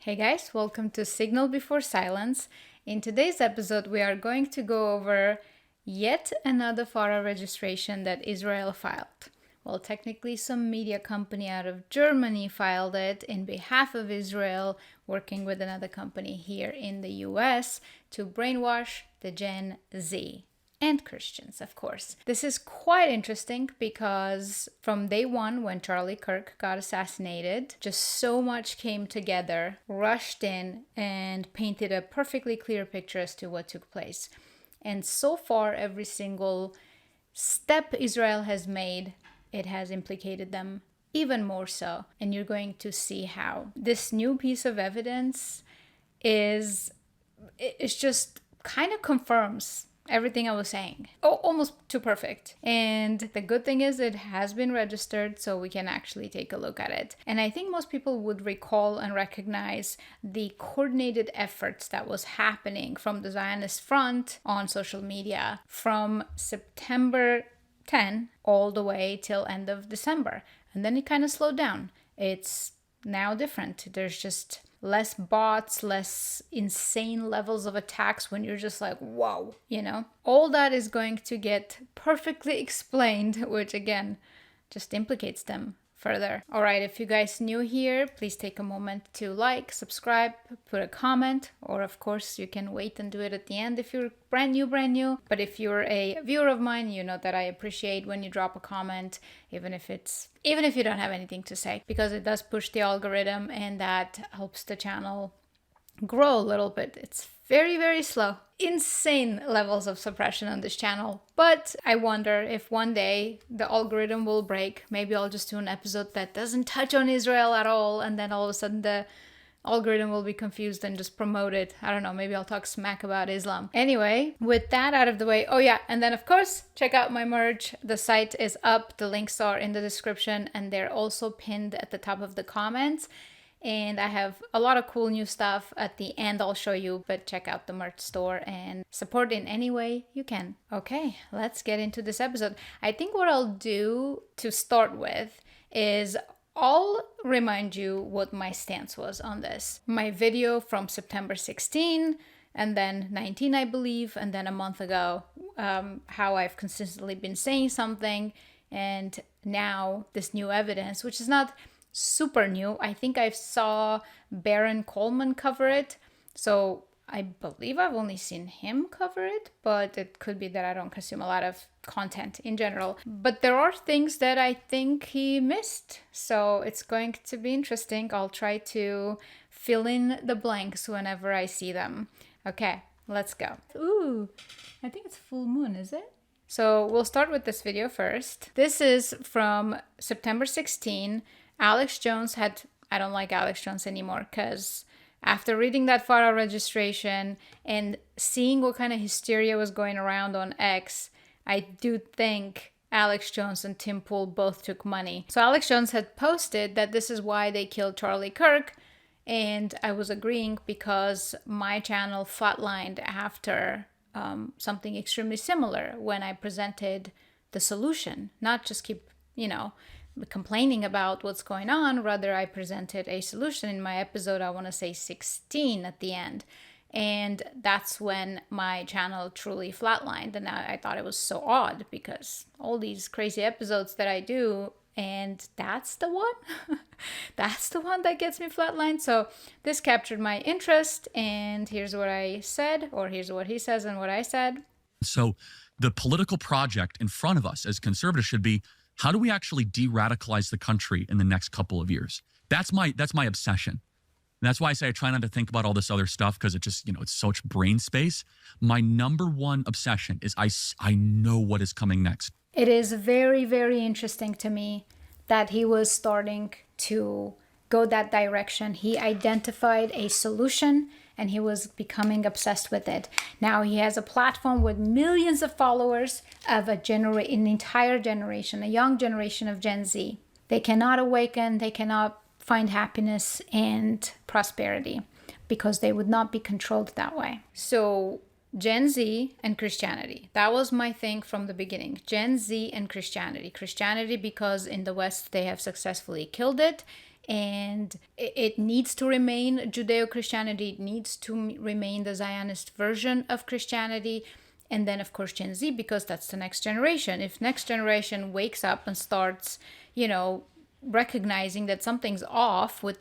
Hey guys, welcome to Signal Before Silence. In today's episode, we are going to go over yet another Fara registration that Israel filed. Well, technically, some media company out of Germany filed it in behalf of Israel, working with another company here in the US to brainwash the Gen Z. And Christians, of course. This is quite interesting because from day one, when Charlie Kirk got assassinated, just so much came together, rushed in, and painted a perfectly clear picture as to what took place. And so far, every single step Israel has made, it has implicated them even more so. And you're going to see how. This new piece of evidence it's just kind of confirms everything I was saying. Oh, almost too perfect. And the good thing is it has been registered, so we can actually take a look at it. And I think most people would recall and recognize the coordinated efforts that was happening from the Zionist front on social media from September 10 all the way till end of December. And then it kind of slowed down. It's now different. There's just less bots, less insane levels of attacks when you're just like, whoa, you know? All that is going to get perfectly explained, which again, just implicates them further. All right, if you guys new here, please take a moment to like, subscribe, put a comment, or of course you can wait and do it at the end if you're brand new. But if you're a viewer of mine, you know that I appreciate when you drop a comment, even if you don't have anything to say, because it does push the algorithm and that helps the channel grow a little bit. It's very, very slow. Insane levels of suppression on this channel. But I wonder if one day the algorithm will break. Maybe I'll just do an episode that doesn't touch on Israel at all, and then all of a sudden the algorithm will be confused and just promote it. I don't know, maybe I'll talk smack about Islam. Anyway, with that out of the way, oh yeah, and then of course, check out my merch. The site is up, the links are in the description, and they're also pinned at the top of the comments. And I have a lot of cool new stuff. At the end, I'll show you, but check out the merch store and support in any way you can. Okay, let's get into this episode. I think what I'll do to start with is I'll remind you what my stance was on this. My video from September 16, and then 19, I believe, and then a month ago, how I've consistently been saying something, and now this new evidence, which is not super new. I think I saw Baron Coleman cover it, so I believe I've only seen him cover it, but it could be that I don't consume a lot of content in general. But there are things that I think he missed, so it's going to be interesting. I'll try to fill in the blanks whenever I see them. Okay, let's go. Ooh, I think it's full moon, is it? So we'll start with this video first. This is from September 16. Alex Jones I don't like Alex Jones anymore because after reading that Fara registration and seeing what kind of hysteria was going around on X, I do think Alex Jones and Tim Pool both took money. So Alex Jones had posted that this is why they killed Charlie Kirk, and I was agreeing because my channel flatlined after something extremely similar when I presented the solution, not just keep, complaining about what's going on. Rather, I presented a solution in my episode, I want to say 16 at the end. And that's when my channel truly flatlined. And I thought it was so odd because all these crazy episodes that I do, and that's the one? That's the one that gets me flatlined. So this captured my interest, and here's what I said, or here's what he says and what I said. So the political project in front of us as conservatives should be, how do we actually de-radicalize the country in the next couple of years? That's my obsession. And that's why I say I try not to think about all this other stuff because it just, it's such brain space. My number one obsession is I know what is coming next. It is very, very interesting to me that he was starting to go that direction. He identified a solution and he was becoming obsessed with it. Now he has a platform with millions of followers of an entire generation, a young generation of Gen Z. They cannot awaken, they cannot find happiness and prosperity because they would not be controlled that way. So Gen Z and Christianity. That was my thing from the beginning. Gen Z and Christianity. Christianity because in the West they have successfully killed it, and it needs to remain Judeo-Christianity. It needs to remain the Zionist version of Christianity. And then, of course, Gen Z, because that's the next generation. If next generation wakes up and starts, recognizing that something's off with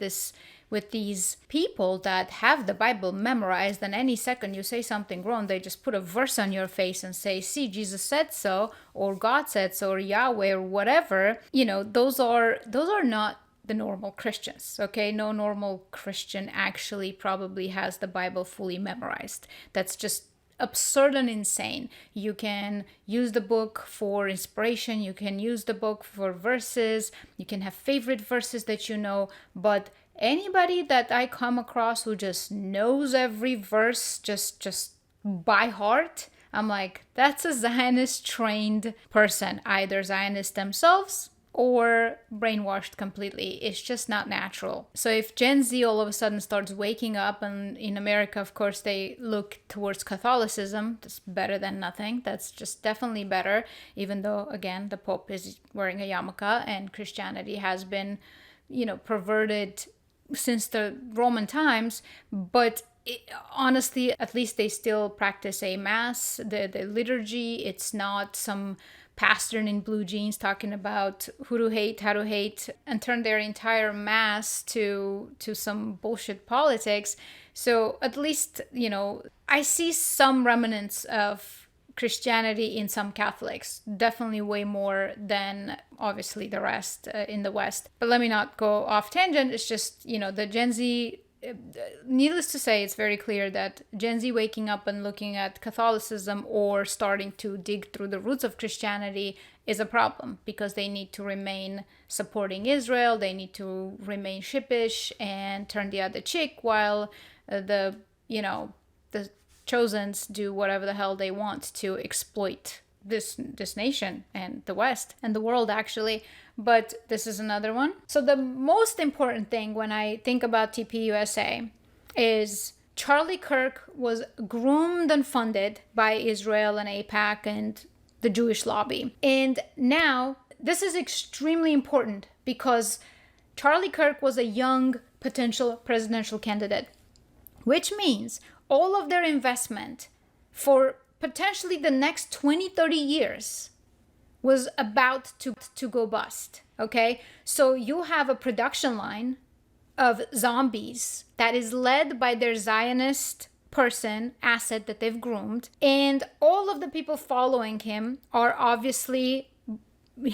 these people that have the Bible memorized, and any second you say something wrong, they just put a verse on your face and say, see, Jesus said so, or God said so, or Yahweh, or whatever. Those are not the normal Christians, okay? No normal Christian actually probably has the Bible fully memorized. That's just absurd and insane. You can use the book for inspiration, you can use the book for verses, you can have favorite verses that but anybody that I come across who just knows every verse just by heart, I'm like, that's a Zionist trained person, either Zionists themselves or brainwashed completely. It's just not natural. So if Gen Z all of a sudden starts waking up, and in America, of course, they look towards Catholicism, that's better than nothing. That's just definitely better, even though, again, the Pope is wearing a yarmulke and Christianity has been, perverted since the Roman times. But honestly, at least they still practice a mass, the liturgy. It's not some pastor in blue jeans talking about who to hate, how to hate, and turn their entire mass to some bullshit politics. So at least, I see some remnants of Christianity in some Catholics, definitely way more than obviously the rest in the West. But let me not go off tangent. It's just, the Gen Z, needless to say, it's very clear that Gen Z waking up and looking at Catholicism or starting to dig through the roots of Christianity is a problem, because they need to remain supporting Israel, they need to remain shippish and turn the other cheek, while the chosens do whatever the hell they want to exploit this nation and the West and the world, actually. But this is another one. So the most important thing when I think about TPUSA is Charlie Kirk was groomed and funded by Israel and AIPAC and the Jewish lobby. And now this is extremely important, because Charlie Kirk was a young potential presidential candidate, which means all of their investment for potentially the next 20-30 years was about to go bust, okay? So you have a production line of zombies that is led by their Zionist asset that they've groomed, and all of the people following him are obviously,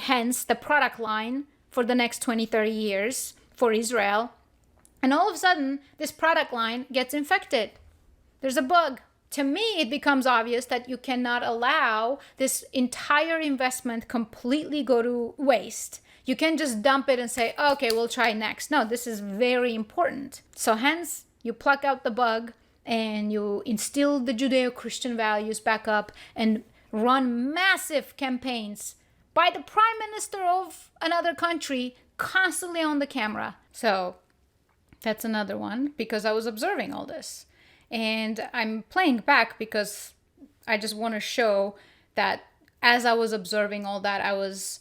hence the product line for the next 20-30 years for Israel. And all of a sudden, this product line gets infected. There's a bug. To me, it becomes obvious that you cannot allow this entire investment completely go to waste. You can't just dump it and say, okay, we'll try next. No, this is very important. So hence, you pluck out the bug and you instill the Judeo-Christian values back up and run massive campaigns by the prime minister of another country constantly on the camera. So that's another one, because I was observing all this. And I'm playing back because I just want to show that as I was observing all that, I was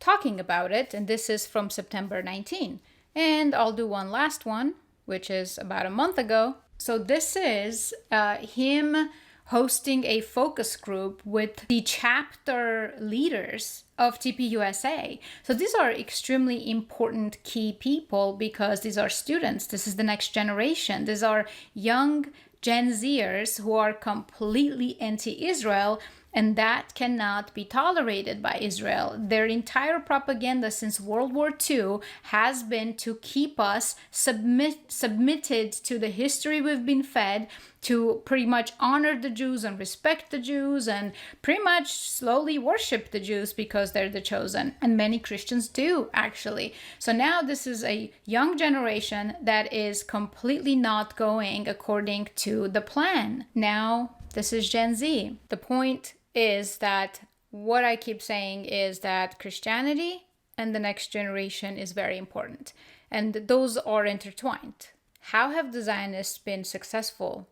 talking about it. And this is from September 19. And I'll do one last one, which is about a month ago. So this is him hosting a focus group with the chapter leaders of TPUSA. So these are extremely important key people, because these are students. This is the next generation. These are young Gen Zers who are completely anti-Israel, and that cannot be tolerated by Israel. Their entire propaganda since World War II has been to keep us submitted to the history we've been fed, to pretty much honor the Jews and respect the Jews and pretty much slowly worship the Jews because they're the chosen. And many Christians do, actually. So now this is a young generation that is completely not going according to the plan. Now this is Gen Z. The point is that what I keep saying is that Christianity and the next generation is very important. And those are intertwined. How have the Zionists been successful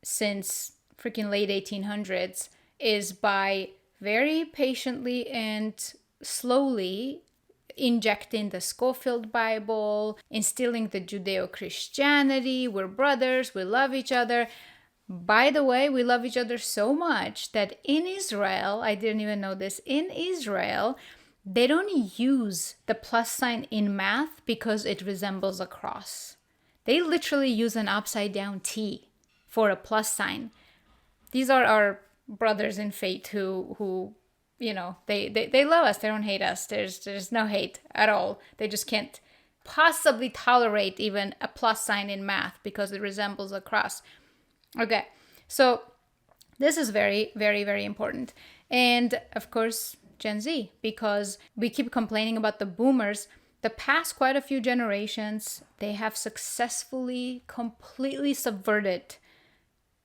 since freaking late 1800s is by very patiently and slowly injecting the Schofield Bible, instilling the Judeo-Christianity. We're brothers, we love each other. By the way, we love each other so much that in Israel, I didn't even know this, in Israel, they don't use the plus sign in math because it resembles a cross. They literally use an upside down T for a plus sign. These are our brothers in faith who you know, they love us. They don't hate us. There's no hate at all. They just can't possibly tolerate even a plus sign in math because it resembles a cross. Okay, so this is very, very, very important. And of course, Gen Z, because we keep complaining about the boomers. The past quite a few generations, they have successfully completely subverted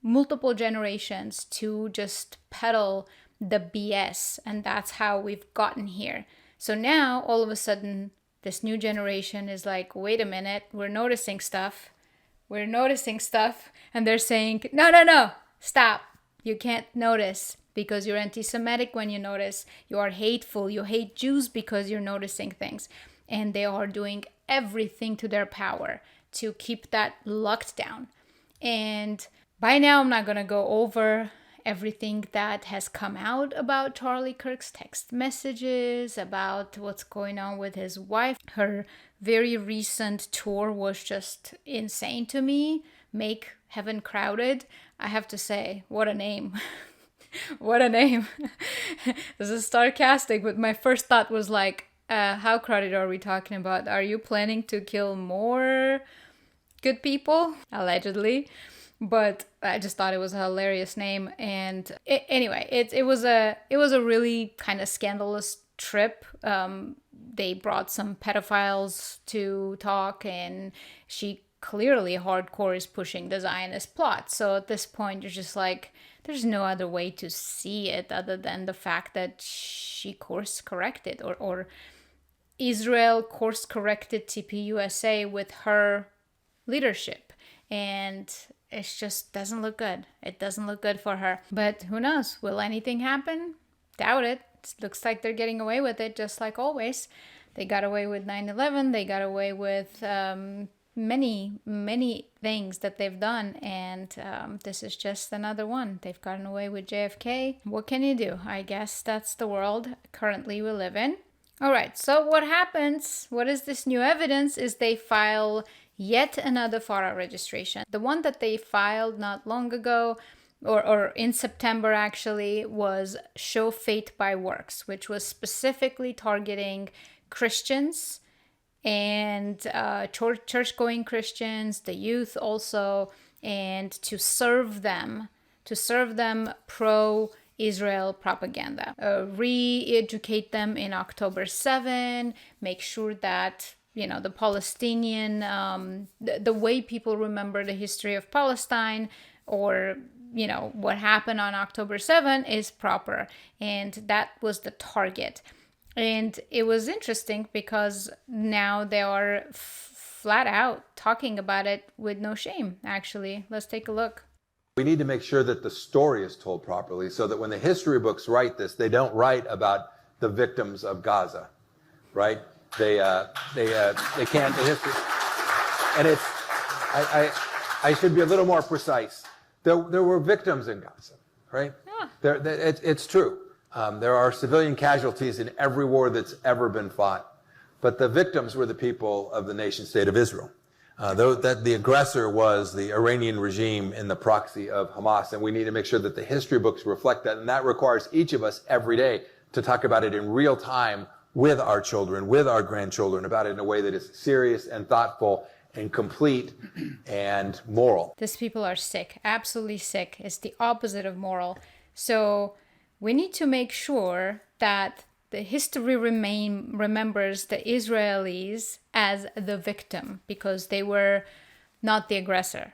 multiple generations to just peddle the BS, and that's how we've gotten here. So now all of a sudden this new generation is like, wait a minute, we're noticing stuff, and they're saying, no, stop, you can't notice because you're anti-Semitic when you notice, you are hateful, you hate Jews because you're noticing things. And they are doing everything to their power to keep that locked down. And by now I'm not going to go over everything that has come out about Charlie Kirk's text messages, about what's going on with his wife. Her very recent tour was just insane to me. Make Heaven Crowded. I have to say, what a name. What a name. This is sarcastic, but my first thought was like, how crowded are we talking about? Are you planning to kill more good people? Allegedly. But I just thought it was a hilarious name. And anyway, it was a really kind of scandalous trip. They brought some pedophiles to talk, and she clearly hardcore is pushing the Zionist plot. So at this point, you're just like, there's no other way to see it other than the fact that she course corrected, or Israel course corrected TPUSA with her leadership. And it just doesn't look good. It doesn't look good for her. But who knows? Will anything happen? Doubt it. It looks like they're getting away with it, just like always. They got away with 9/11. They got away with many, many things that they've done. And this is just another one. They've gotten away with JFK. What can you do? I guess that's the world currently we live in. All right. So what happens? What is this new evidence? Is they file yet another Fara registration. The one that they filed not long ago, or in September actually, was Show Faith by Works, which was specifically targeting Christians and church-going Christians, the youth also, and to serve them pro-Israel propaganda. Re-educate them in October 7, make sure that the Palestinian, the way people remember the history of Palestine, or, what happened on October 7 is proper. And that was the target. And it was interesting because now they are flat out talking about it with no shame, actually. Let's take a look. We need to make sure that the story is told properly so that when the history books write this, they don't write about the victims of Gaza, right? They can't, the history, and it's, I should be a little more precise. There were victims in Gaza, right? Yeah. It's true. There are civilian casualties in every war that's ever been fought, but the victims were the people of the nation state of Israel. Though that the aggressor was the Iranian regime in the proxy of Hamas, and we need to make sure that the history books reflect that, and that requires each of us every day to talk about it in real time with our children, with our grandchildren, about it in a way that is serious and thoughtful and complete and moral. These people are sick, absolutely sick. It's the opposite of moral. So we need to make sure that the history remembers the Israelis as the victim because they were not the aggressor.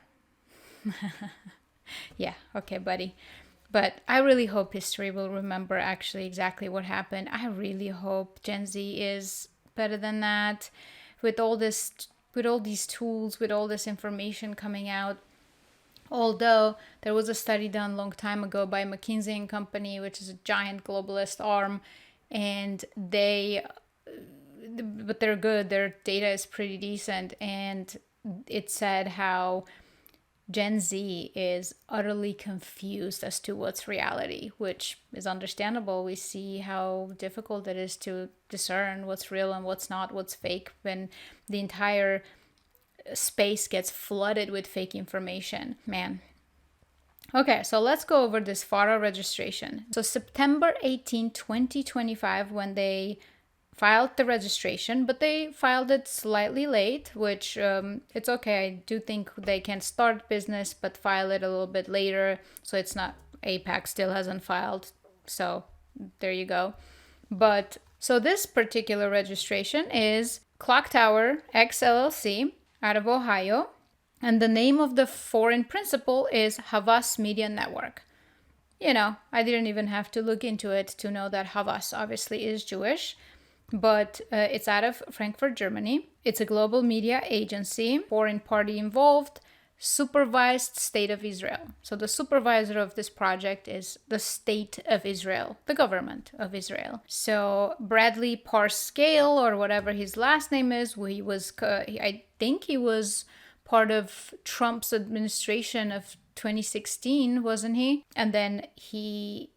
Yeah, okay, buddy. But I really hope history will remember actually exactly what happened. I really hope Gen Z is better than that. With all these tools, with all this information coming out. Although there was a study done a long time ago by McKinsey and Company, which is a giant globalist arm, and they but they're good. Their data is pretty decent. And it said how Gen Z is utterly confused as to what's reality, which is understandable. We see how difficult it is to discern what's real and what's not, what's fake, when the entire space gets flooded with fake information. Man. Okay, so let's go over this Fara registration. So September 18, 2025, when they filed the registration, but they filed it slightly late, which it's okay. I do think they can start business, but file it a little bit later. So it's not, APAC still hasn't filed. So there you go. But so this particular registration is Clock Tower X LLC out of Ohio. And the name of the foreign principal is Havas Media Network. You know, I didn't even have to look into it to know that Havas obviously is Jewish. But it's out of Frankfurt, Germany. It's a global media agency, foreign party involved, supervised state of Israel. So the supervisor of this project is the state of Israel, the government of Israel. So Bradley Parscale, or whatever his last name is, I think he was part of Trump's administration of 2016, wasn't he? And then he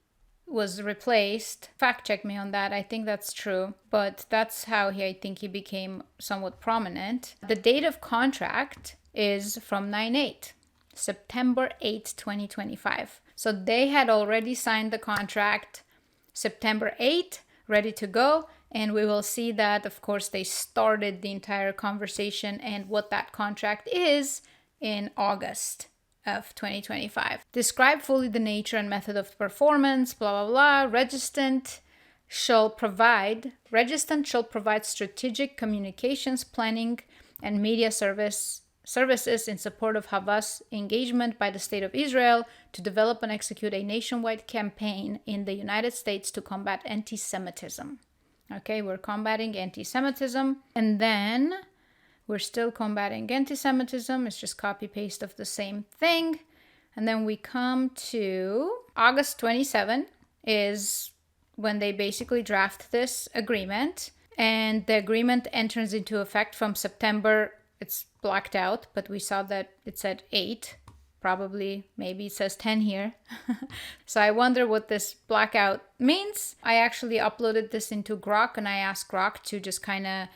was replaced. Fact check me on that. I think that's true. But that's how I think he became somewhat prominent. The date of contract is from 9/8, September 8, 2025. So they had already signed the contract September 8, ready to go. And we will see that, of course, they started the entire conversation and what that contract is in August of 2025. Describe fully the nature and method of performance, blah, blah, blah. Registrant shall provide strategic communications, planning, and media services in support of Havas engagement by the State of Israel to develop and execute a nationwide campaign in the United States to combat anti-Semitism. Okay, we're combating anti-Semitism. And then we're still combating anti-Semitism. It's just copy-paste of the same thing. And then we come to August 27 is when they basically draft this agreement. And the agreement enters into effect from September. It's blacked out, but we saw that it said 8. Probably, maybe it says 10 here. So I wonder what this blackout means. I actually uploaded this into Grok and I asked Grok to just kind of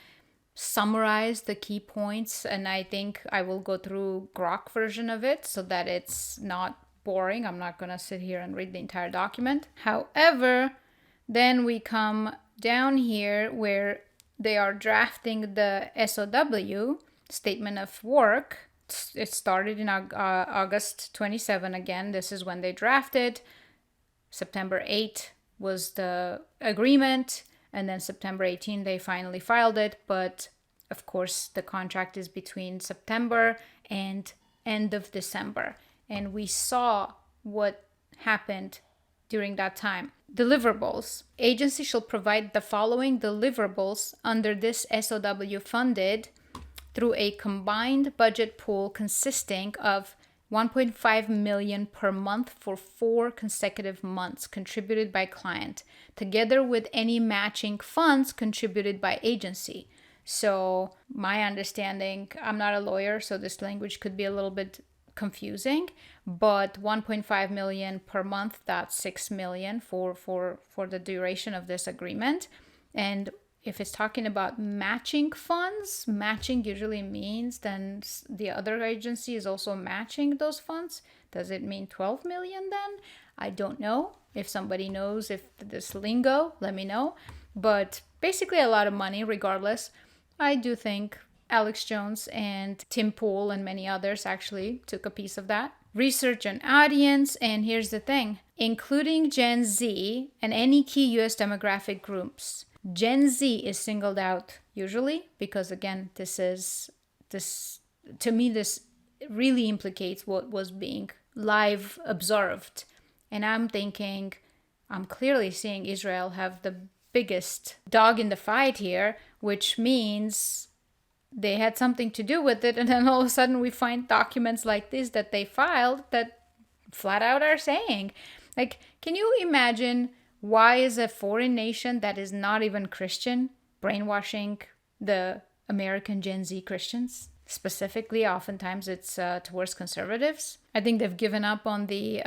summarize the key points. And I think I will go through Grok version of it so that it's not boring. I'm not going to sit here and read the entire document. However, then we come down here where they are drafting the SOW, Statement of Work. It started in August 27 again. This is when they drafted. September 8 was the agreement. And then September 18, they finally filed it. But of course, the contract is between September and end of December. And we saw what happened during that time. Deliverables. Agency shall provide the following deliverables under this SOW funded through a combined budget pool consisting of $1.5 million per month for 4 consecutive months contributed by client, together with any matching funds contributed by agency. So my understanding, I'm not a lawyer, so this language could be a little bit confusing, but 1.5 million per month, that's 6 million for the duration of this agreement. And if it's talking about matching funds, matching usually means then the other agency is also matching those funds. Does it mean 12 million then? I don't know. If somebody knows if this lingo, let me know. But basically a lot of money regardless. I do think Alex Jones and Tim Pool and many others actually took a piece of that. Research and audience, and here's the thing, including Gen Z and any key US demographic groups. Gen Z is singled out usually because, again, this to me, this really implicates what was being live observed. And I'm thinking, I'm clearly seeing Israel have the biggest dog in the fight here, which means they had something to do with it. And then all of a sudden we find documents like this that they filed that flat out are saying, like, can you imagine why is a foreign nation that is not even Christian brainwashing the American Gen Z Christians. Specifically, oftentimes it's towards conservatives. I think they've given up on the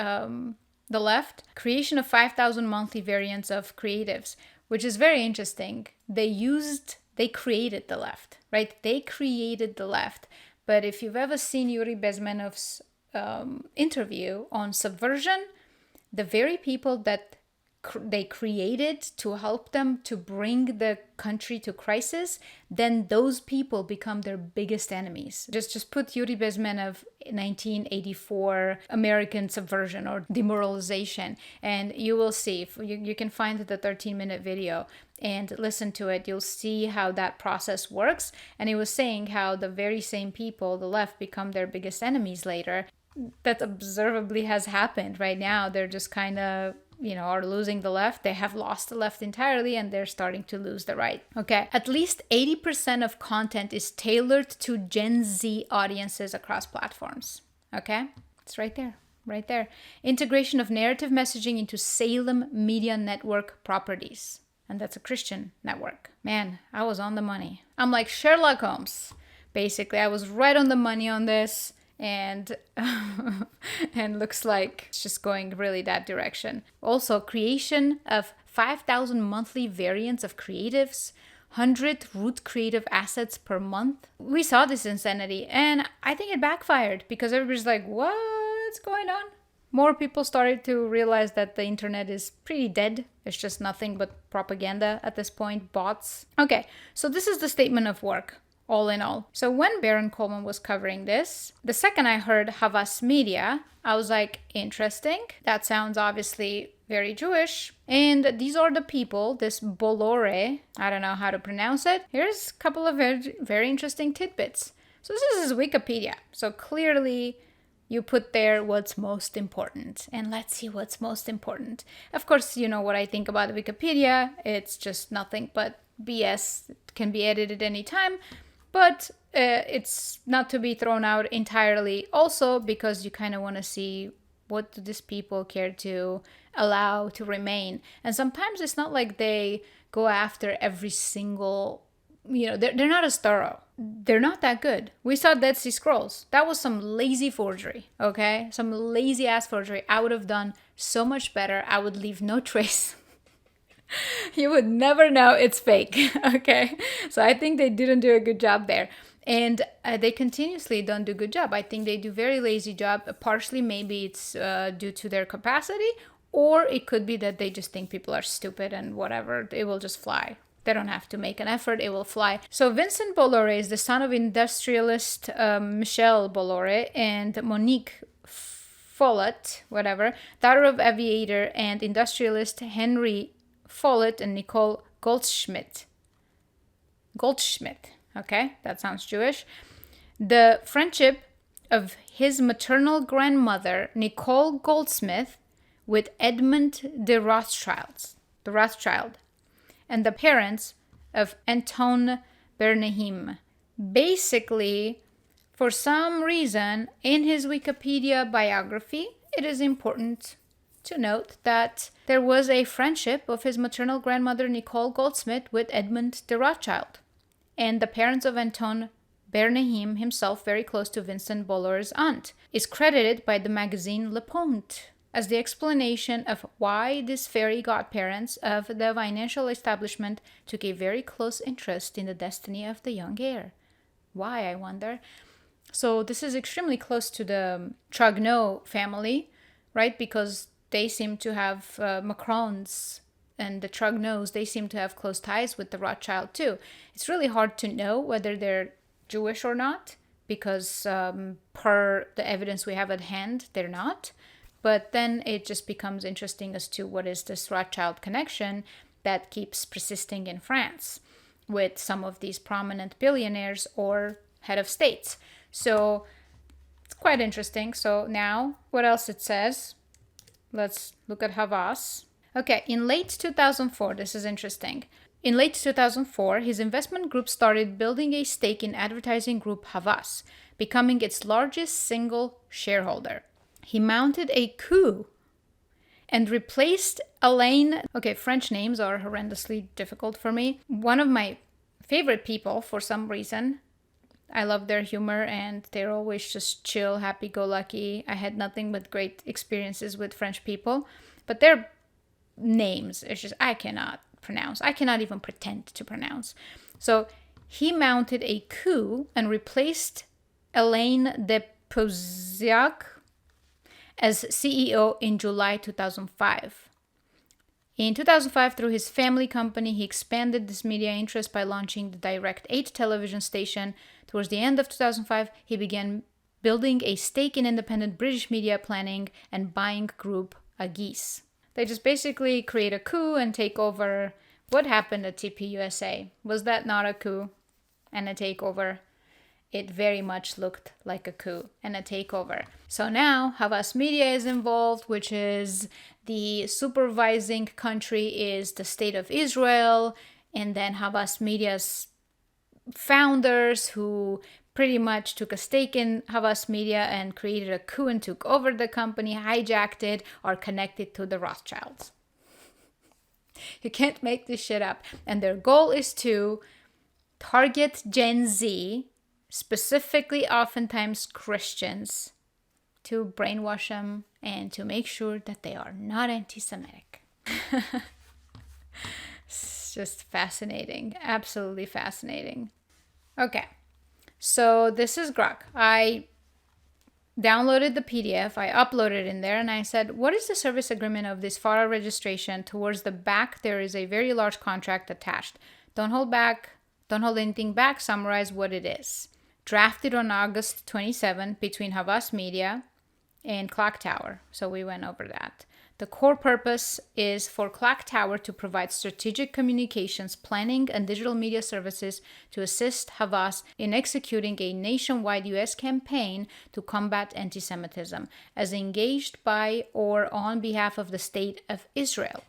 left. Creation of 5,000 monthly variants of creatives, which is very interesting. They created the left, right? They created the left. But if you've ever seen Yuri Bezmenov's interview on subversion, the very people that they created to help them to bring the country to crisis, then those people become their biggest enemies. Just put Yuri Bezmenov 1984 American subversion or demoralization, and you will see. You can find the 13-minute video and listen to it. You'll see how that process works. And he was saying how the very same people, the left, become their biggest enemies later. That observably has happened right now. They're just kind of, are losing the left. They have lost the left entirely and they're starting to lose the right. Okay. At least 80% of content is tailored to Gen Z audiences across platforms. Okay. It's right there. Right there. Integration of narrative messaging into Salem Media Network properties. And that's a Christian network. Man, I was on the money. I'm like Sherlock Holmes. Basically, I was right on the money on this. And looks like it's just going really that direction. Also, creation of 5,000 monthly variants of creatives, 100 root creative assets per month. We saw this insanity, and I think it backfired because everybody's like, what's going on? More people started to realize that the internet is pretty dead. It's just nothing but propaganda at this point, bots. Okay, so this is the statement of work. All in all. So when Baron Coleman was covering this, the second I heard Havas Media, I was like, interesting. That sounds obviously very Jewish. And these are the people, this Bolloré, I don't know how to pronounce it. Here's a couple of very, very interesting tidbits. So this is Wikipedia. So clearly you put there what's most important. And let's see what's most important. Of course, you know what I think about Wikipedia. It's just nothing but BS. It can be edited anytime. But it's not to be thrown out entirely also because you kind of want to see what do these people care to allow to remain. And sometimes it's not like they go after every single, they're not as thorough. They're not that good. We saw Dead Sea Scrolls. That was some lazy forgery, okay? Some lazy ass forgery. I would have done so much better. I would leave no trace. You would never know it's fake, okay? So I think they didn't do a good job there. And they continuously don't do a good job. I think they do very lazy job. Partially, maybe it's due to their capacity, or it could be that they just think people are stupid and whatever. It will just fly. They don't have to make an effort. It will fly. So Vincent Bolloré is the son of industrialist Michel Bolloré and Monique Follett, daughter of aviator and industrialist Henry Follett and Nicole Goldschmidt. Okay, that sounds Jewish. The friendship of his maternal grandmother, Nicole Goldsmith, with Edmund de Rothschild, and the parents of Anton Bernheim. Basically, for some reason, in his Wikipedia biography, it is important to note that there was a friendship of his maternal grandmother Nicole Goldsmith with Edmund de Rothschild, and the parents of Anton Bernheim, himself very close to Vincent Bolloré's aunt, is credited by the magazine Le Point as the explanation of why these fairy godparents of the financial establishment took a very close interest in the destiny of the young heir. Why, I wonder? So this is extremely close to the Trogneau family, right? Because they seem to have Macrons and the Trogneaus, they seem to have close ties with the Rothschild too. It's really hard to know whether they're Jewish or not because per the evidence we have at hand, they're not. But then it just becomes interesting as to what is this Rothschild connection that keeps persisting in France with some of these prominent billionaires or head of states. So it's quite interesting. So now, what else it says? Let's look at Havas. Okay, in late 2004, this is interesting. In late 2004, his investment group started building a stake in advertising group Havas, becoming its largest single shareholder. He mounted a coup and replaced Alain. Okay, French names are horrendously difficult for me. One of my favorite people for some reason. I love their humor and they're always just chill, happy-go-lucky. I had nothing but great experiences with French people. But their names, it's just, I cannot pronounce. I cannot even pretend to pronounce. So he mounted a coup and replaced Alain de Pouziac as CEO in July 2005. In 2005, through his family company, he expanded this media interest by launching the Direct 8 television station. Towards the end of 2005, he began building a stake in independent British media planning and buying group Agis. They just basically create a coup and take over. What happened at TPUSA? Was that not a coup and a takeover? It very much looked like a coup and a takeover. So now Havas Media is involved, which is the supervising country is the state of Israel, and then Havas Media's founders, who pretty much took a stake in Havas Media and created a coup and took over the company, hijacked it, are connected to the Rothschilds. You can't make this shit up. And their goal is to target Gen Z, specifically oftentimes Christians, to brainwash them and to make sure that they are not anti-Semitic. It's just fascinating. Absolutely fascinating. Okay, so this is Grok. I downloaded the PDF, I uploaded in there, and I said, what is the service agreement of this Fara registration? Towards the back, there is a very large contract attached. Don't hold back. Don't hold anything back. Summarize what it is. Drafted on August 27 between Havas Media and Clock Tower. So we went over that. The core purpose is for Clock Tower to provide strategic communications, planning, and digital media services to assist Havas in executing a nationwide U.S. campaign to combat anti-Semitism, as engaged by or on behalf of the State of Israel.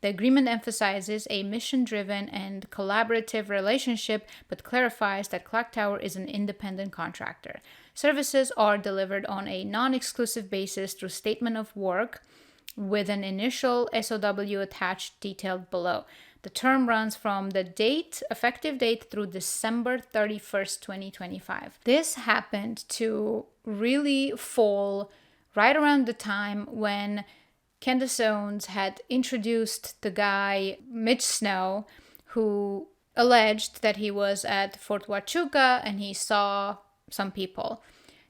The agreement emphasizes a mission-driven and collaborative relationship, but clarifies that Clock Tower is an independent contractor. Services are delivered on a non-exclusive basis through statement of work, with an initial SOW attached detailed below. The term runs from the effective date through December 31st, 2025. This happened to really fall right around the time when Candace Owens had introduced the guy, Mitch Snow, who alleged that he was at Fort Huachuca and he saw some people.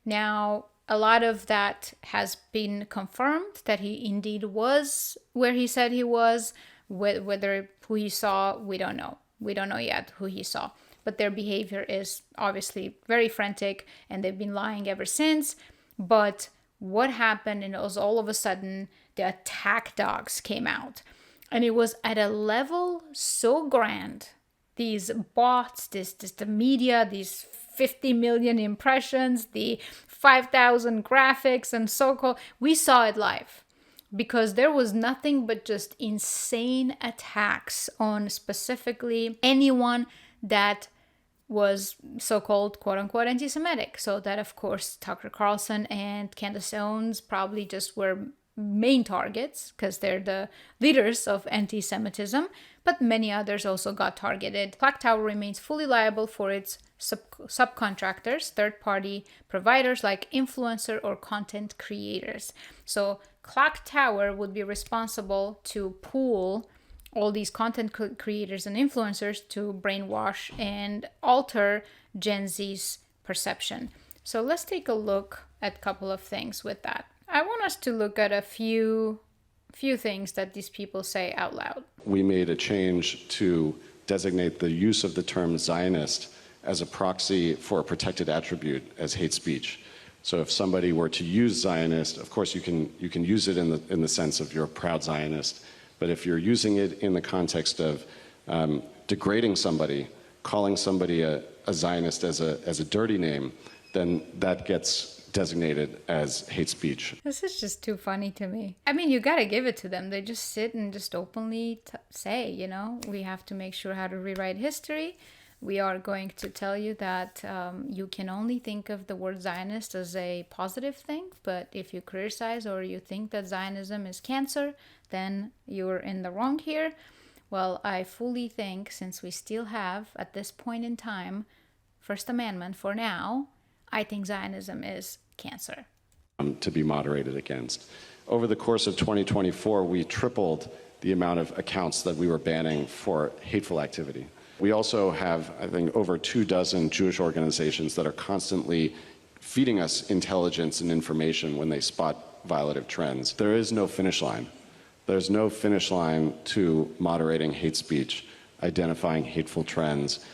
Now, a lot of that has been confirmed that he indeed was where he said he was. Whether who he saw, we don't know. We don't know yet who he saw. But their behavior is obviously very frantic and they've been lying ever since. But what happened, and it was all of a sudden the attack dogs came out. And it was at a level so grand. These bots, the media, these 50 million impressions, the 5,000 graphics and so-called. We saw it live because there was nothing but just insane attacks on specifically anyone that was so-called quote-unquote anti-Semitic. So that, of course, Tucker Carlson and Candace Owens probably just were main targets because they're the leaders of anti-Semitism, but many others also got targeted. Clock Tower remains fully liable for its subcontractors, third-party providers like influencer or content creators. So Clock Tower would be responsible to pool all these content creators and influencers to brainwash and alter Gen Z's perception. So let's take a look at a couple of things with that. I want us to look at a few things that these people say out loud. We made a change to designate the use of the term Zionist as a proxy for a protected attribute as hate speech. So if somebody were to use Zionist, of course you can use it in the sense of you're a proud Zionist, but if you're using it in the context of degrading somebody, calling somebody a Zionist as a dirty name, then that gets designated as hate speech. This is just too funny to me. I mean, you gotta give it to them. They just sit and just openly say, we have to make sure how to rewrite history. We are going to tell you that you can only think of the word Zionist as a positive thing, but if you criticize or you think that Zionism is cancer, then you're in the wrong here. Well, I fully think, since we still have, at this point in time, First Amendment for now, I think Zionism is cancer. To be moderated against. Over the course of 2024, we tripled the amount of accounts that we were banning for hateful activity. We also have, I think, over 24 Jewish organizations that are constantly feeding us intelligence and information when they spot violative trends. There is no finish line. There's no finish line to moderating hate speech, identifying hateful trends,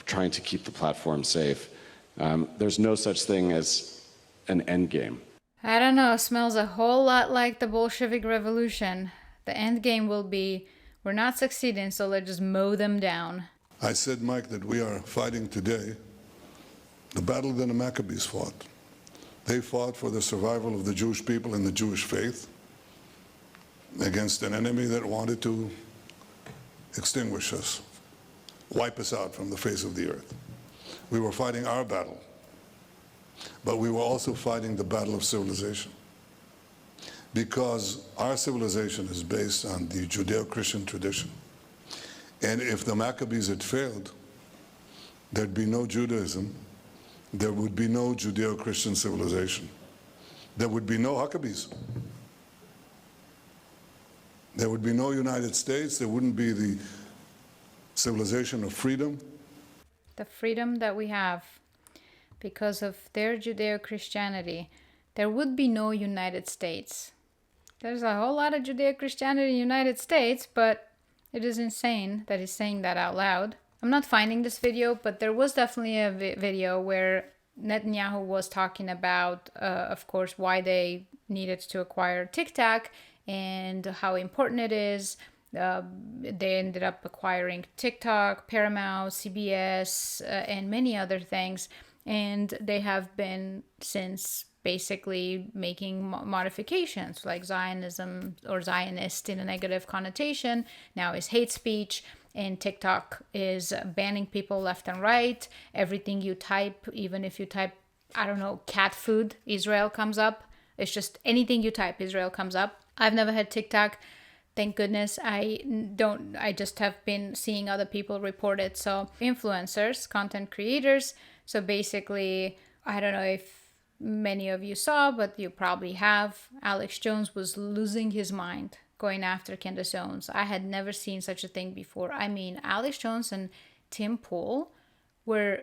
trying to keep the platform safe. There's no such thing as an end game. I don't know, smells a whole lot like the Bolshevik Revolution. The end game will be, we're not succeeding, so let's just mow them down. I said, Mike, that we are fighting today the battle that the Maccabees fought. They fought for the survival of the Jewish people and the Jewish faith against an enemy that wanted to extinguish us, wipe us out from the face of the earth. We were fighting our battle, but we were also fighting the battle of civilization, because our civilization is based on the Judeo-Christian tradition. And if the Maccabees had failed, there'd be no Judaism, there would be no Judeo-Christian civilization. There would be no Maccabees. There would be no United States, there wouldn't be the civilization of freedom. The freedom that we have because of their Judeo-Christianity, there would be no United States. There's a whole lot of Judeo-Christianity in the United States, but it is insane that he's saying that out loud. I'm not finding this video, but there was definitely a video where Netanyahu was talking about, of course, why they needed to acquire TikTok and how important it is. They ended up acquiring TikTok, Paramount, CBS, and many other things. And they have been since basically making modifications, like Zionism or Zionist in a negative connotation now is hate speech, and TikTok is banning people left and right. Everything you type, even if you type, I don't know, cat food, Israel comes up. It's just anything you type, Israel comes up. I've never had TikTok. Thank goodness. I just have been seeing other people report it. So influencers, content creators. So basically, I don't know if many of you saw, but you probably have. Alex Jones was losing his mind going after Candace Jones. I had never seen such a thing before. I mean, Alex Jones and Tim Pool were,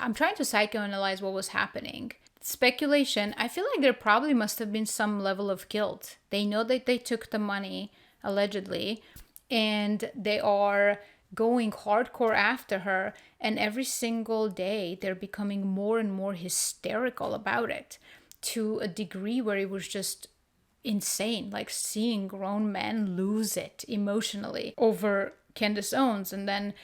I'm trying to psychoanalyze what was happening. Speculation, I feel like there probably must have been some level of guilt. They know that they took the money, allegedly, and they are going hardcore after her, and every single day they're becoming more and more hysterical about it, to a degree where it was just insane, like seeing grown men lose it emotionally over Candace Owens, and then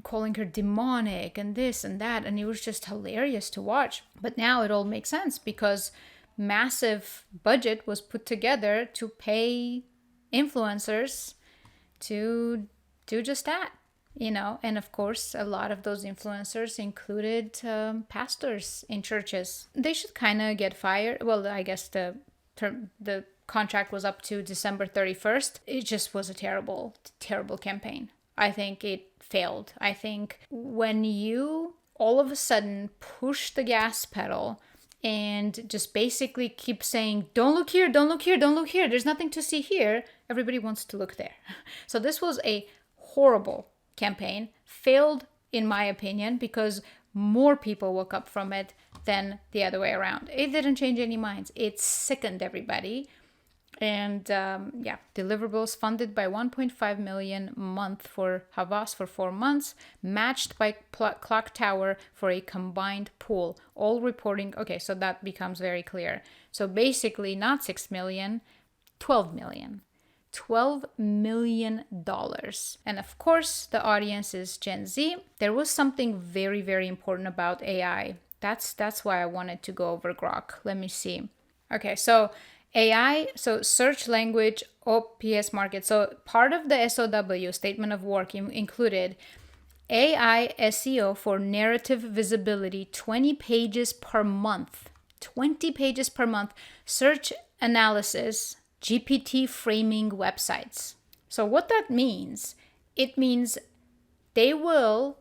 calling her demonic and this and that, and it was just hilarious to watch. But now it all makes sense, because massive budget was put together to pay influencers to do just that, you know. And of course, a lot of those influencers included pastors in churches. They should kind of get fired. Well, I guess the contract was up to December 31st. It just was a terrible campaign. I think it failed. I think when you all of a sudden push the gas pedal and just basically keep saying, don't look here, don't look here, don't look here, there's nothing to see here, everybody wants to look there. So this was a horrible campaign, failed in my opinion, because more people woke up from it than the other way around. It didn't change any minds. It sickened everybody. And deliverables funded by 1.5 million a month for Havas for 4 months, matched by Clock Tower for a combined pool, all reporting. Okay, so that becomes very clear. So basically not 6 million, 12 million. $12 million. And of course, the audience is Gen Z. There was something very, very important about AI. That's why I wanted to go over Grok. Let me see. Okay, so AI, so search language OPS market. So part of the SOW, statement of work, included AI SEO for narrative visibility, 20 pages per month. 20 pages per month. Search analysis, GPT framing websites. So what that means it means they will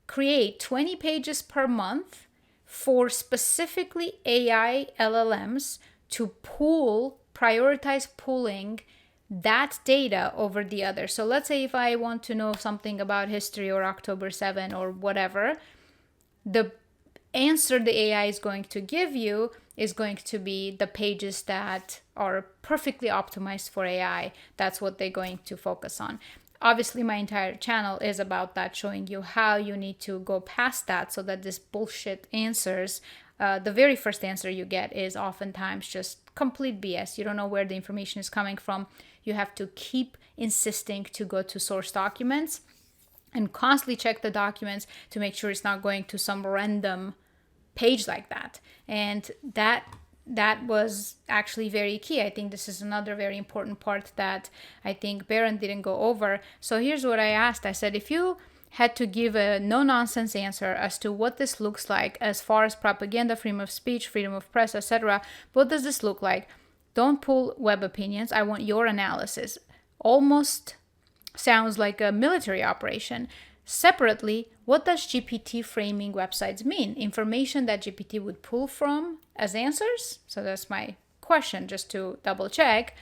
create 20 pages per month for specifically AI LLMs to prioritize pulling that data over the other. So let's say if I want to know something about history or October 7 or whatever, the answer the AI is going to give you is going to be the pages that are perfectly optimized for AI. That's what they're going to focus on. Obviously, my entire channel is about that, showing you how you need to go past that so that this bullshit answers, the very first answer you get is oftentimes just complete BS. You don't know where the information is coming from. You have to keep insisting to go to source documents and constantly check the documents to make sure it's not going to some random page like that. And that was actually very key. I think this is another very important part that I think Baron didn't go over. So here's what I asked. I said, if you had to give a no-nonsense answer as to what this looks like as far as propaganda, freedom of speech, freedom of press, etc., what does this look like? Don't pull web opinions. I want your analysis. Almost sounds like a military operation. Separately, what does GPT framing websites mean? Information that GPT would pull from as answers? So that's my question, just to double check.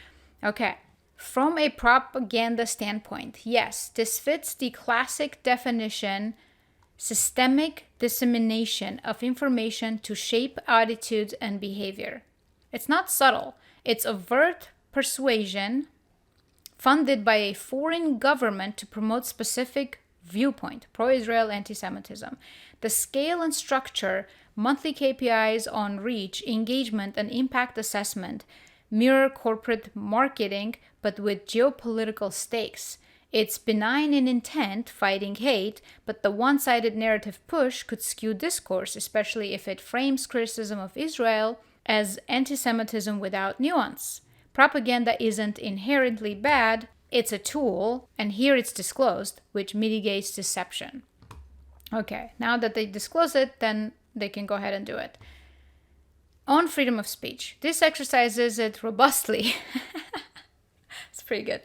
Okay. From a propaganda standpoint, yes, this fits the classic definition: systemic dissemination of information to shape attitudes and behavior. It's not subtle. It's overt persuasion funded by a foreign government to promote specific viewpoint, pro-Israel anti-Semitism. The scale and structure, monthly KPIs on reach, engagement, and impact assessment mirror corporate marketing, but with geopolitical stakes. It's benign in intent, fighting hate, but the one-sided narrative push could skew discourse, especially if it frames criticism of Israel as anti-Semitism without nuance. Propaganda isn't inherently bad, it's a tool, and here it's disclosed, which mitigates deception. Okay, now that they disclose it, then they can go ahead and do it. On freedom of speech, this exercises it robustly. It's pretty good.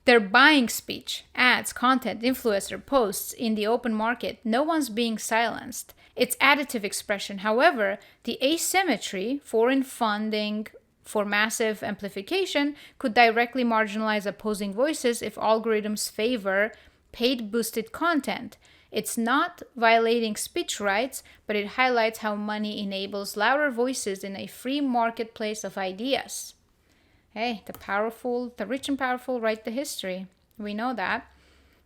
They're buying speech, ads, content, influencer posts in the open market. No one's being silenced. It's additive expression. However, the asymmetry, foreign funding for massive amplification, could directly marginalize opposing voices if algorithms favor paid boosted content. It's not violating speech rights, but it highlights how money enables louder voices in a free marketplace of ideas. Hey, the rich and powerful write the history. We know that.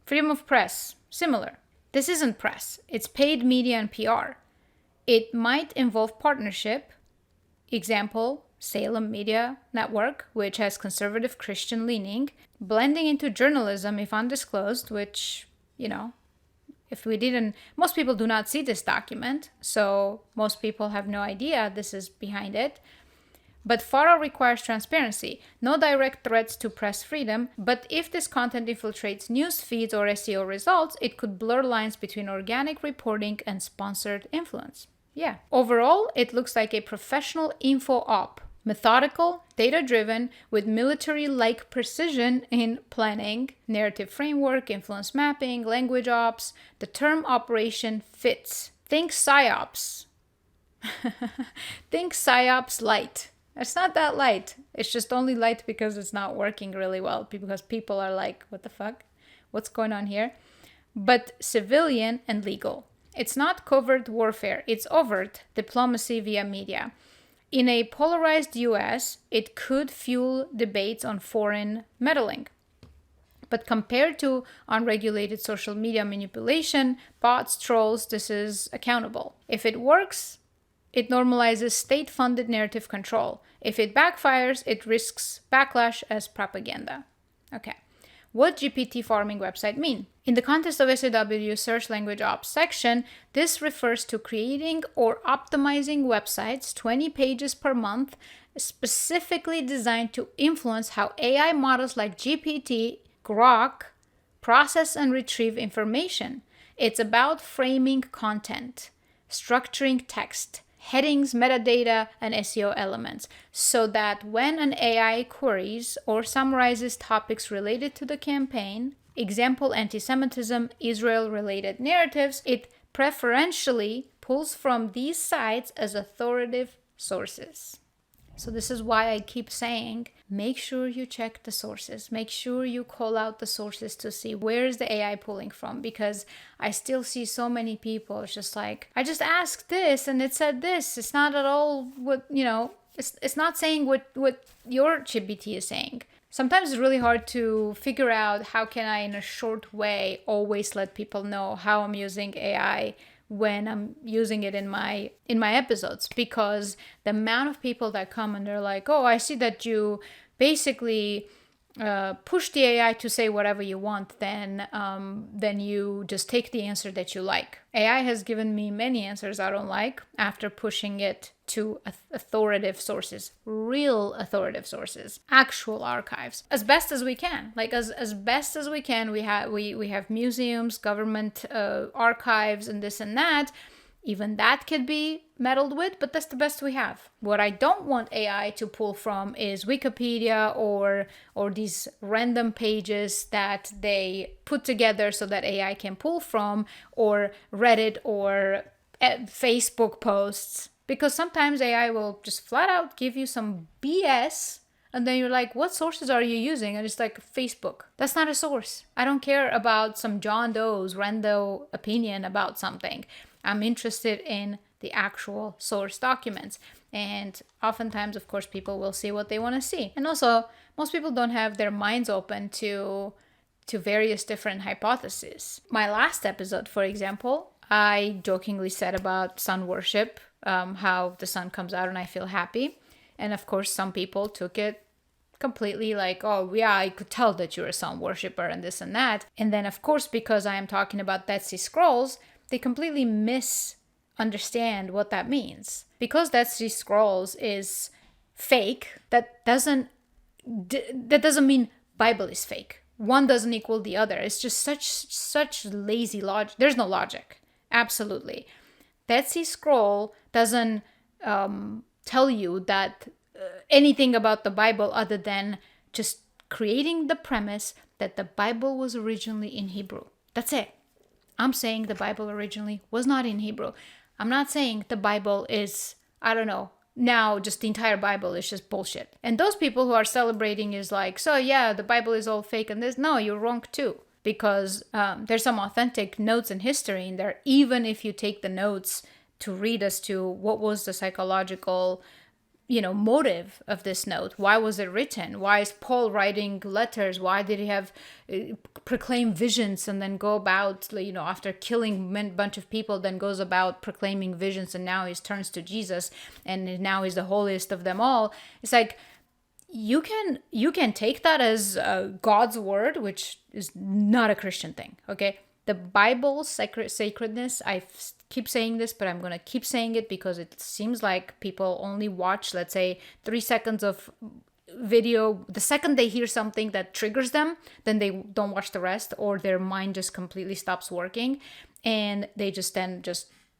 Freedom of press, similar. This isn't press, it's paid media and PR. It might involve partnership. Example, Salem Media Network, which has conservative Christian leaning, blending into journalism if undisclosed, which, if we didn't, most people do not see this document, so most people have no idea this is behind it. But FARA requires transparency, no direct threats to press freedom, but if this content infiltrates news feeds or SEO results, it could blur lines between organic reporting and sponsored influence. Yeah. Overall, it looks like a professional info op. Methodical, data-driven, with military-like precision in planning, narrative framework, influence mapping, language ops. The term operation fits. Think PsyOps. Think PsyOps light. It's not that light. It's just only light because it's not working really well. Because people are like, what the fuck? What's going on here? But civilian and legal. It's not covert warfare. It's overt diplomacy via media. In a polarized US, it could fuel debates on foreign meddling. But compared to unregulated social media manipulation, bots, trolls, this is accountable. If it works, it normalizes state-funded narrative control. If it backfires, it risks backlash as propaganda. Okay. What GPT farming website mean? In the context of SAW Search Language Ops section, this refers to creating or optimizing websites 20 pages per month, specifically designed to influence how AI models like GPT, Grok, process and retrieve information. It's about framing content, structuring text, headings, metadata, and SEO elements, so that when an AI queries or summarizes topics related to the campaign, example, anti-Semitism, Israel-related narratives, it preferentially pulls from these sites as authoritative sources. So this is why I keep saying, make sure you check the sources. Make sure you call out the sources to see where is the AI pulling from. Because I still see so many people, it's just like, I just asked this and it said this. It's not at all what, it's not saying what your GPT is saying. Sometimes it's really hard to figure out how can I, in a short way, always let people know how I'm using AI when I'm using it in my episodes, because the amount of people that come and they're like, oh, I see that you basically push the AI to say whatever you want, then you just take the answer that you like. AI has given me many answers I don't like after pushing it to authoritative sources, real authoritative sources, actual archives, as best as we can. Like as best as we can, we have museums, government archives, and this and that. Even that could be meddled with, but that's the best we have. What I don't want AI to pull from is Wikipedia or these random pages that they put together so that AI can pull from, or Reddit or Facebook posts. Because sometimes AI will just flat out give you some BS, and then you're like, what sources are you using? And it's like, Facebook. That's not a source. I don't care about some John Doe's rando opinion about something. I'm interested in the actual source documents. And oftentimes, of course, people will see what they want to see. And also, most people don't have their minds open to various different hypotheses. My last episode, for example, I jokingly said about sun worship, how the sun comes out and I feel happy. And of course, some people took it completely like, oh yeah, I could tell that you're a sun worshiper and this and that. And then, of course, because I am talking about Dead Sea Scrolls, they completely misunderstand what that means. Because Dead Sea Scrolls is fake, that doesn't mean Bible is fake. One doesn't equal the other. It's just such lazy logic. There's no logic. Absolutely. Dead Sea Scroll doesn't tell you that anything about the Bible other than just creating the premise that the Bible was originally in Hebrew. That's it. I'm saying the Bible originally was not in Hebrew. I'm not saying the Bible is, I don't know, now just the entire Bible is just bullshit. And those people who are celebrating is like, so yeah, the Bible is all fake and this. No, you're wrong too. Because there's some authentic notes in history in there, even if you take the notes to read as to what was the psychological, motive of this note. Why was it written? Why is Paul writing letters? Why did he have proclaim visions and then go about, after killing a bunch of people, then goes about proclaiming visions, and now he turns to Jesus and now he's the holiest of them all. It's like, you can take that as God's word, which is not a Christian thing, okay? The Bible's sacredness, I keep saying this, but I'm going to keep saying it because it seems like people only watch, let's say, 3 seconds of video. The second they hear something that triggers them, then they don't watch the rest, or their mind just completely stops working, and they just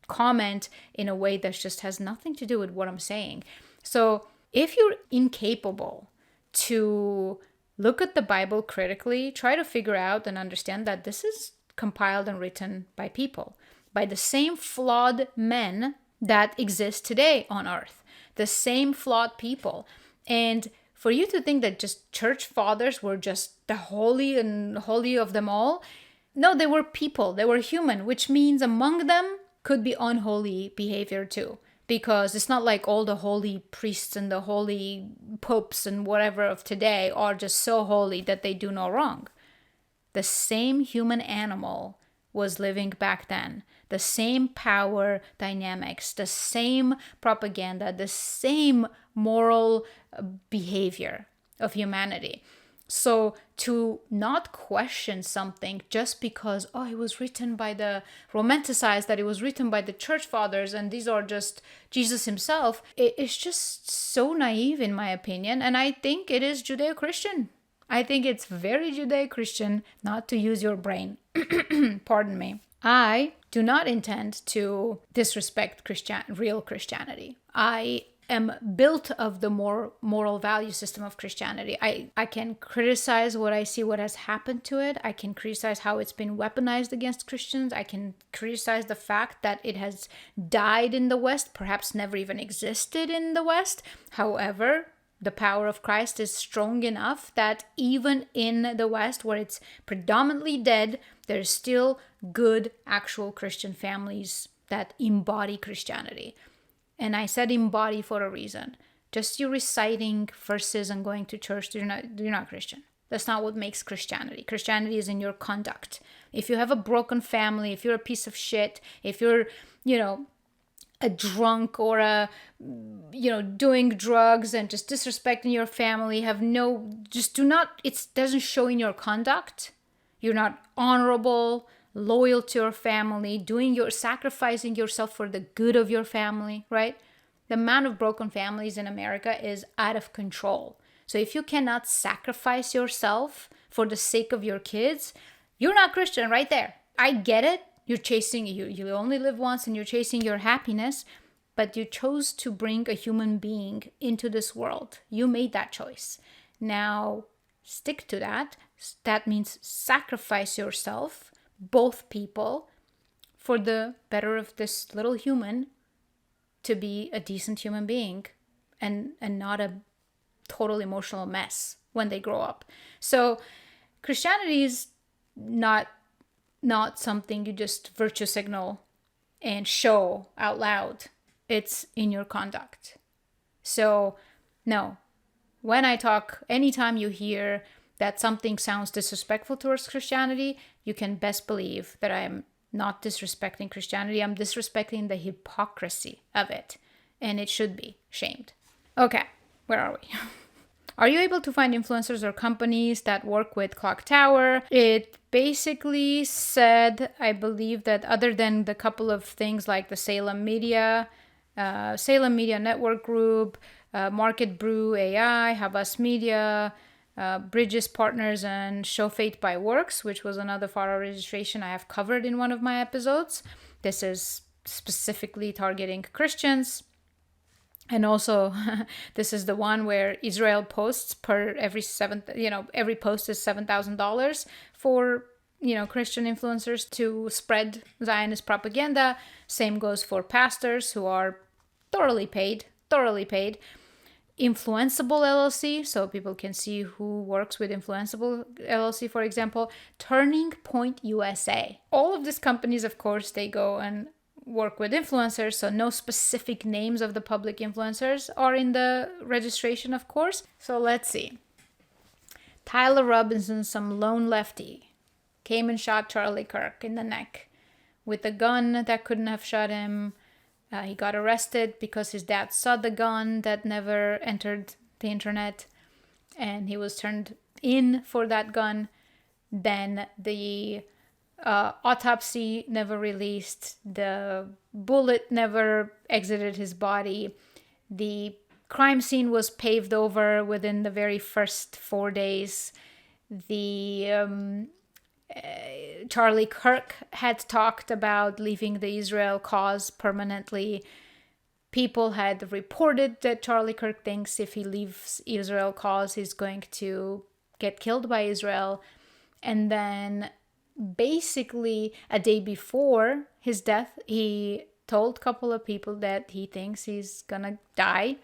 comment in a way that just has nothing to do with what I'm saying. So if you're incapable to look at the Bible critically, try to figure out and understand that this is compiled and written by people, by the same flawed men that exist today on earth, the same flawed people. And for you to think that just church fathers were just the holy and holy of them all, no, they were people, they were human, which means among them could be unholy behavior too. Because it's not like all the holy priests and the holy popes and whatever of today are just so holy that they do no wrong. The same human animal was living back then. The same power dynamics, the same propaganda, the same moral behavior of humanity. So to not question something just because, it was written by romanticized that it was written by the church fathers and these are just Jesus himself, it's just so naive in my opinion. And I think it is Judeo-Christian. I think it's very Judeo-Christian not to use your brain. Pardon me. I do not intend to disrespect real Christianity. I am built of the more moral value system of Christianity. I can criticize what I see, what has happened to it. I can criticize how it's been weaponized against Christians. I can criticize the fact that it has died in the West, perhaps never even existed in the West. However, the power of Christ is strong enough that even in the West, where it's predominantly dead, there's still good, actual Christian families that embody Christianity. And I said embody for a reason. Just you reciting verses and going to church, you're not Christian. That's not what makes Christianity. Christianity is in your conduct. If you have a broken family, if you're a piece of shit, if you're, a drunk or doing drugs and just disrespecting your family, it doesn't show in your conduct. You're not honorable, loyal to your family, sacrificing yourself for the good of your family, right? The amount of broken families in America is out of control. So if you cannot sacrifice yourself for the sake of your kids, you're not Christian right there. I get it. You only live once and you're chasing your happiness, but you chose to bring a human being into this world. You made that choice. Now, stick to that. That means sacrifice yourself, both people, for the better of this little human to be a decent human being and not a total emotional mess when they grow up. So Christianity is not something you just virtue signal and show out loud. It's in your conduct. So no, when I talk, anytime you hear that something sounds disrespectful towards Christianity, you can best believe that I am not disrespecting Christianity. I'm disrespecting the hypocrisy of it. And it should be shamed. Okay, where are we? Are you able to find influencers or companies that work with Clock Tower? It basically said, I believe, that other than the couple of things like the Salem Media Network Group, Market Brew AI, Havas Media, Bridges Partners, and Show Fate by Works, which was another Fara registration I have covered in one of my episodes. This is specifically targeting Christians. And also, this is the one where Israel posts every post is $7,000 for, Christian influencers to spread Zionist propaganda. Same goes for pastors who are thoroughly paid. Influenceable LLC, so people can see who works with Influenceable LLC, for example. Turning Point USA. All of these companies, of course, they go and work with influencers, so no specific names of the public influencers are in the registration, of course. So let's see. Tyler Robinson, some lone lefty, came and shot Charlie Kirk in the neck with a gun that couldn't have shot him. He got arrested because his dad saw the gun that never entered the internet, and he was turned in for that gun. Then the autopsy never released. The bullet never exited his body. The crime scene was paved over within the very first 4 days. Charlie Kirk had talked about leaving the Israel cause permanently. People had reported that Charlie Kirk thinks if he leaves Israel cause, he's going to get killed by Israel. And then basically a day before his death, he told a couple of people that he thinks he's gonna die.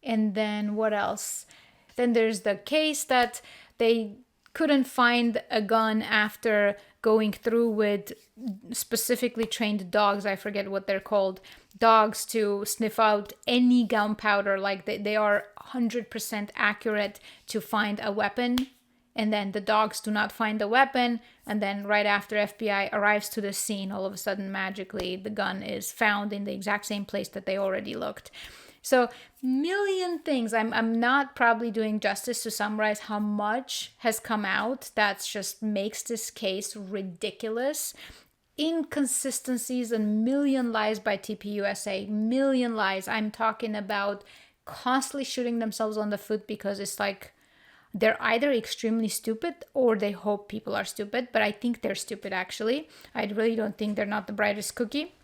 And then what else? Then there's the case that they couldn't find a gun after going through with specifically trained dogs. I forget what they're called. Dogs to sniff out any gunpowder. Like they are 100% accurate to find a weapon. And then the dogs do not find the weapon. And then right after FBI arrives to the scene, all of a sudden, magically, the gun is found in the exact same place that they already looked. So, million things. I'm not probably doing justice to summarize how much has come out that just makes this case ridiculous. Inconsistencies and million lies by TPUSA. Million lies. I'm talking about constantly shooting themselves on the foot because it's like, they're either extremely stupid or they hope people are stupid. But I think they're stupid, actually. I really don't think they're not the brightest cookie.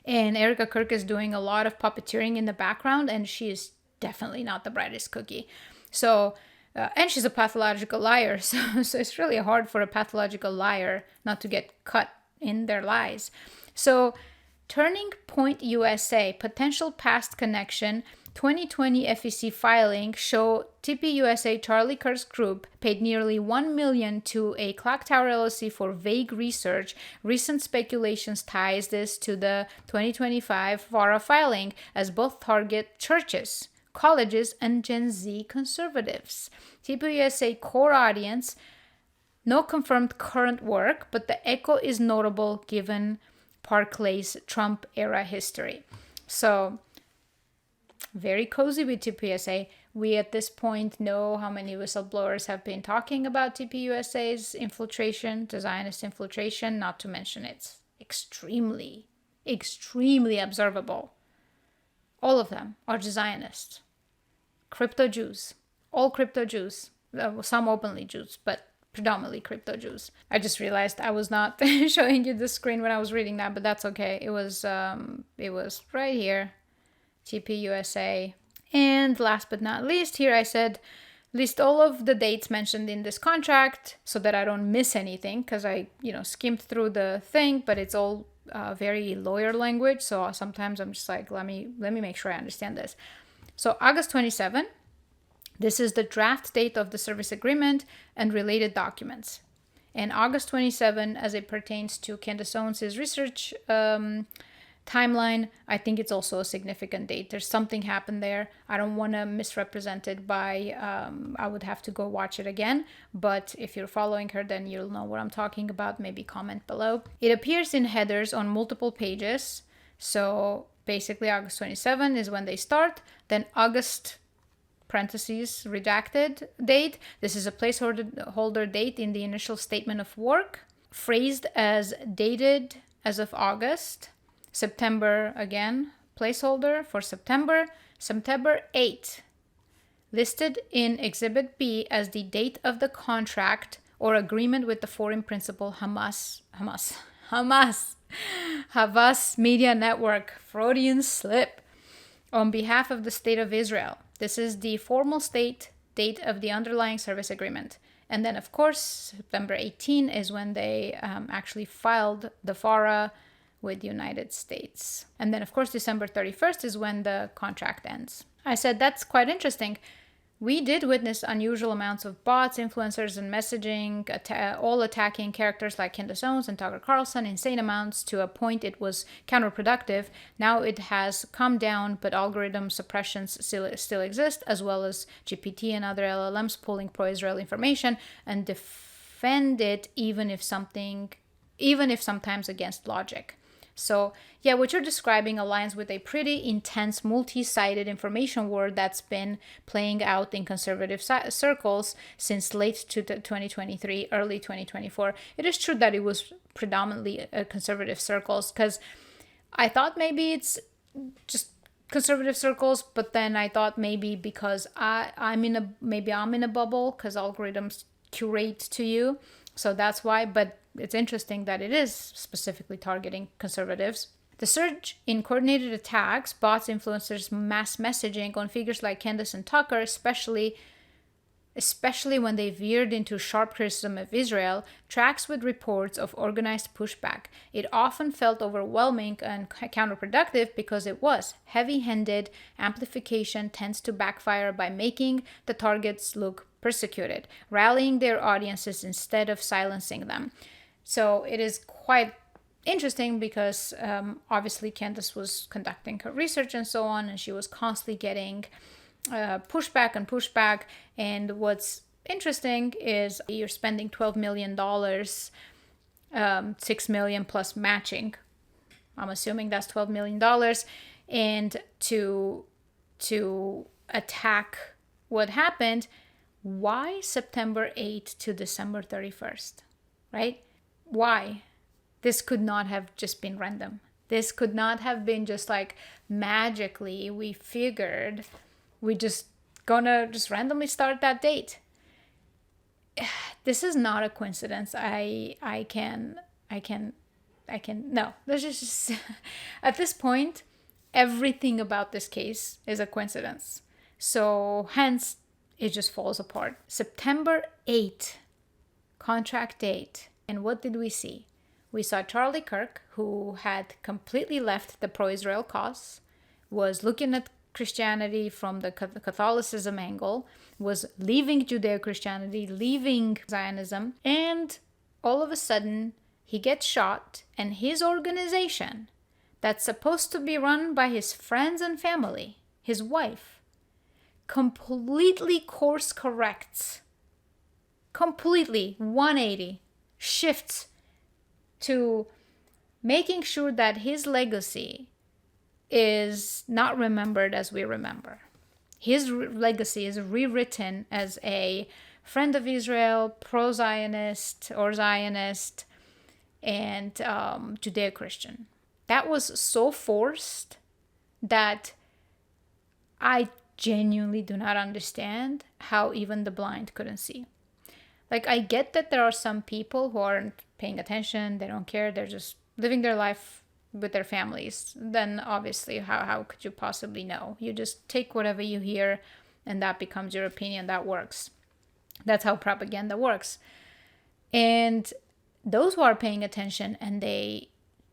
And Erica Kirk is doing a lot of puppeteering in the background, and she is definitely not the brightest cookie. So, and she's a pathological liar. So it's really hard for a pathological liar not to get cut in their lies. So, Turning Point USA, potential past connection, 2020 FEC filing show TPUSA Charlie Kirk's group paid nearly $1 million to a Clock Tower LLC for vague research. Recent speculations ties this to the 2025 Fara filing, as both target churches, colleges, and Gen Z conservatives. TPUSA core audience, no confirmed current work, but the echo is notable given Barclay's Trump era history. So, very cozy with TPUSA. We at this point know how many whistleblowers have been talking about TPUSA's infiltration, the Zionist infiltration, not to mention it's extremely observable. All of them are Zionists. Crypto Jews. All crypto Jews. Some openly Jews, but predominantly crypto Jews. I just realized I was not showing you the screen when I was reading that, but that's okay. It was right here. TPUSA. And last but not least, here I said, list all of the dates mentioned in this contract so that I don't miss anything, because I, skimmed through the thing, but it's all very lawyer language. So sometimes I'm just like, let me make sure I understand this. So August 27, this is the draft date of the service agreement and related documents. And August 27, as it pertains to Candace Owens' research timeline, I think it's also a significant date. There's something happened there. I don't want to misrepresent it by, I would have to go watch it again. But if you're following her, then you'll know what I'm talking about. Maybe comment below. It appears in headers on multiple pages. So basically August 27 is when they start. Then August parentheses redacted date. This is a placeholder date in the initial statement of work, phrased as dated as of August. September again, placeholder for September 8, listed in Exhibit B as the date of the contract or agreement with the foreign principal Havas Media Network, Freudian slip, on behalf of the State of Israel. This is the formal state date of the underlying service agreement. And then, of course, September 18 is when they actually filed the FARA with the United States. And then, of course, December 31st is when the contract ends. I said that's quite interesting. We did witness unusual amounts of bots, influencers, and messaging, all attacking characters like Candace Owens and Tucker Carlson, insane amounts to a point it was counterproductive. Now it has calmed down, but algorithm suppressions still exist, as well as GPT and other LLMs pulling pro-Israel information and defend it, even if sometimes against logic. So, yeah, what you're describing aligns with a pretty intense multi-sided information war that's been playing out in conservative circles since late 2023, early 2024. It is true that it was predominantly conservative circles, because I thought maybe it's just conservative circles, but then I thought maybe because I'm in a bubble, because algorithms curate to you. So that's why, but it's interesting that it is specifically targeting conservatives. The surge in coordinated attacks, bots, influencers, mass messaging on figures like Candace and Tucker, especially when they veered into sharp criticism of Israel, tracks with reports of organized pushback. It often felt overwhelming and counterproductive because it was. Heavy-handed amplification tends to backfire by making the targets look persecuted, rallying their audiences instead of silencing them. So it is quite interesting because obviously Candace was conducting her research and so on, and she was constantly getting pushback. And what's interesting is you're spending $12 million, $6 million plus matching. I'm assuming that's $12 million, and to attack what happened. Why September 8th to December 31st, right? Why? This could not have just been random. This could not have been just like magically we figured we just gonna just randomly start that date. This is not a coincidence. I can no, there's just, at this point, everything about this case is a coincidence. So hence, it just falls apart. September 8th, contract date. And what did we see? We saw Charlie Kirk, who had completely left the pro-Israel cause, was looking at Christianity from the Catholicism angle, was leaving Judeo-Christianity, leaving Zionism, and all of a sudden, he gets shot, and his organization, that's supposed to be run by his friends and family, his wife, completely course corrects, completely 180, shifts to making sure that his legacy is not remembered as we remember. His legacy is rewritten as a friend of Israel, pro-Zionist or Zionist, and Judeo-Christian. That was so forced that I genuinely do not understand how even the blind couldn't see. Like, I get that there are some people who aren't paying attention, they don't care, they're just living their life with their families. Then obviously, how could you possibly know? You just take whatever you hear and that becomes your opinion. That works. That's how propaganda works. And those who are paying attention and they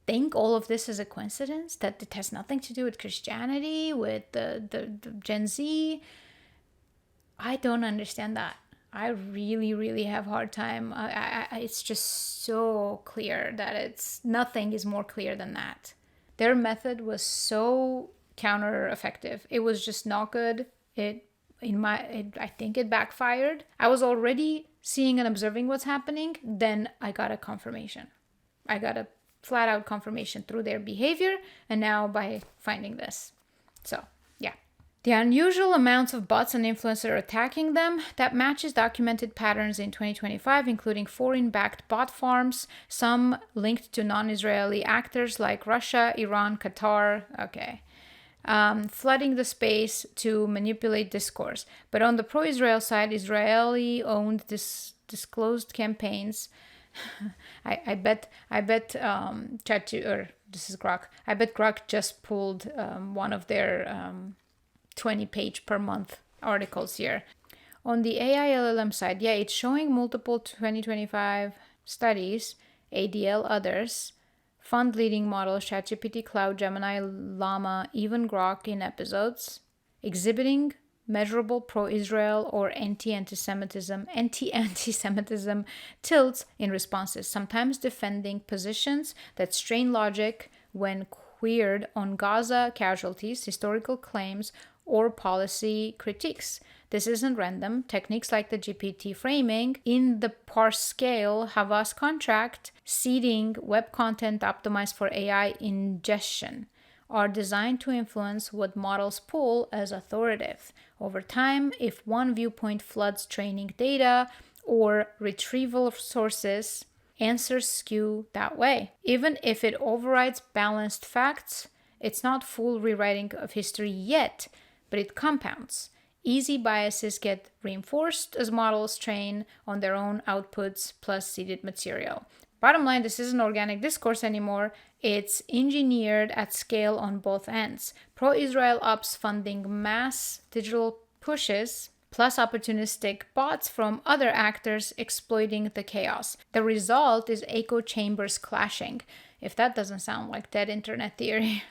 think all of this is a coincidence, that it has nothing to do with Christianity, with the Gen Z, I don't understand that. I really, really have a hard time. It's just so clear that it's nothing is more clear than that. Their method was so counter-effective. It was just not good. I think it backfired. I was already seeing and observing what's happening. Then I got a confirmation. I got a flat-out confirmation through their behavior, and now by finding this. So, yeah. The unusual amounts of bots and influencers attacking them, that matches documented patterns in 2025, including foreign-backed bot farms, some linked to non-Israeli actors like Russia, Iran, Qatar, flooding the space to manipulate discourse. But on the pro-Israel side, Israeli-owned disclosed campaigns. I bet this is Grok. I bet Grok just pulled one of their 20-page per month articles here. On the AI LLM side, yeah, it's showing multiple 2025 studies, ADL others, fund leading models, ChatGPT, Cloud, Gemini, Llama, even Grok in episodes, exhibiting measurable pro-Israel or anti-anti-Semitism tilts in responses, sometimes defending positions that strain logic when queered on Gaza casualties, historical claims, or policy critiques. This isn't random. Techniques like the GPT framing in the parse scale Havas contract, seeding web content optimized for AI ingestion, are designed to influence what models pull as authoritative. Over time, if one viewpoint floods training data or retrieval of sources, answers skew that way. Even if it overrides balanced facts, it's not full rewriting of history yet, but it compounds. Easy biases get reinforced as models train on their own outputs plus seeded material. Bottom line, this isn't organic discourse anymore. It's engineered at scale on both ends. Pro-Israel ops funding mass digital pushes, plus opportunistic bots from other actors exploiting the chaos. The result is echo chambers clashing, if that doesn't sound like dead internet theory,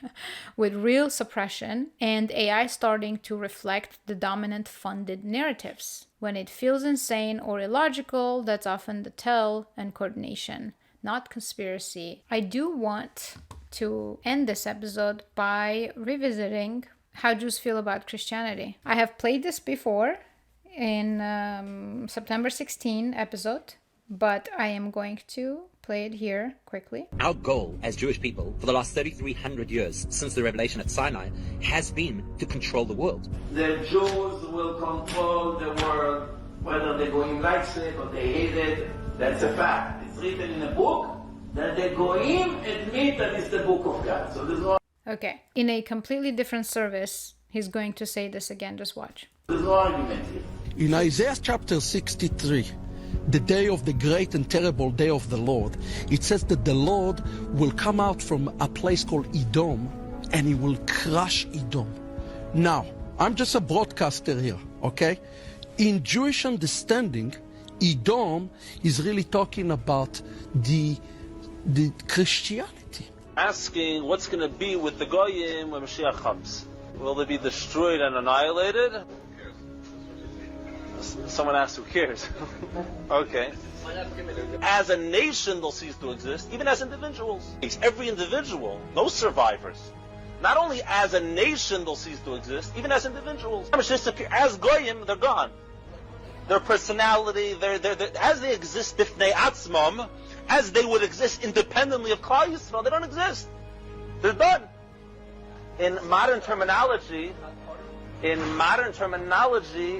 with real suppression and AI starting to reflect the dominant funded narratives. When it feels insane or illogical, that's often the tell and coordination, not conspiracy. I do want to end this episode by revisiting how Jews feel about Christianity. I have played this before in September 16 episode, but I am going to play it here quickly. Our goal as Jewish people for the last 3,300 years since the revelation at Sinai has been to control the world. The Jews will control the world, whether the Goyim likes it or they hate it. That's a fact. It's written in a book that the Goyim admit that it's the book of God. So there's no... Okay, in a completely different service, he's going to say this again. Just watch. There's no argument here. In Isaiah chapter 63, the day of the great and terrible day of the Lord, it says that the Lord will come out from a place called Edom and he will crush Edom. Now, I'm just a broadcaster here, okay? In Jewish understanding, Edom is really talking about the Christianity. Asking what's going to be with the Goyim when Mashiach comes. Will they be destroyed and annihilated? Someone asked, who cares? Okay. As a nation, they'll cease to exist, even as individuals. Every individual, no survivors. Not only as a nation, they'll cease to exist, even as individuals. As Goyim, they're gone. Their personality, as they exist, bifnei atzmam, as they would exist independently of Klal Yisrael, they don't exist. They're done. In modern terminology,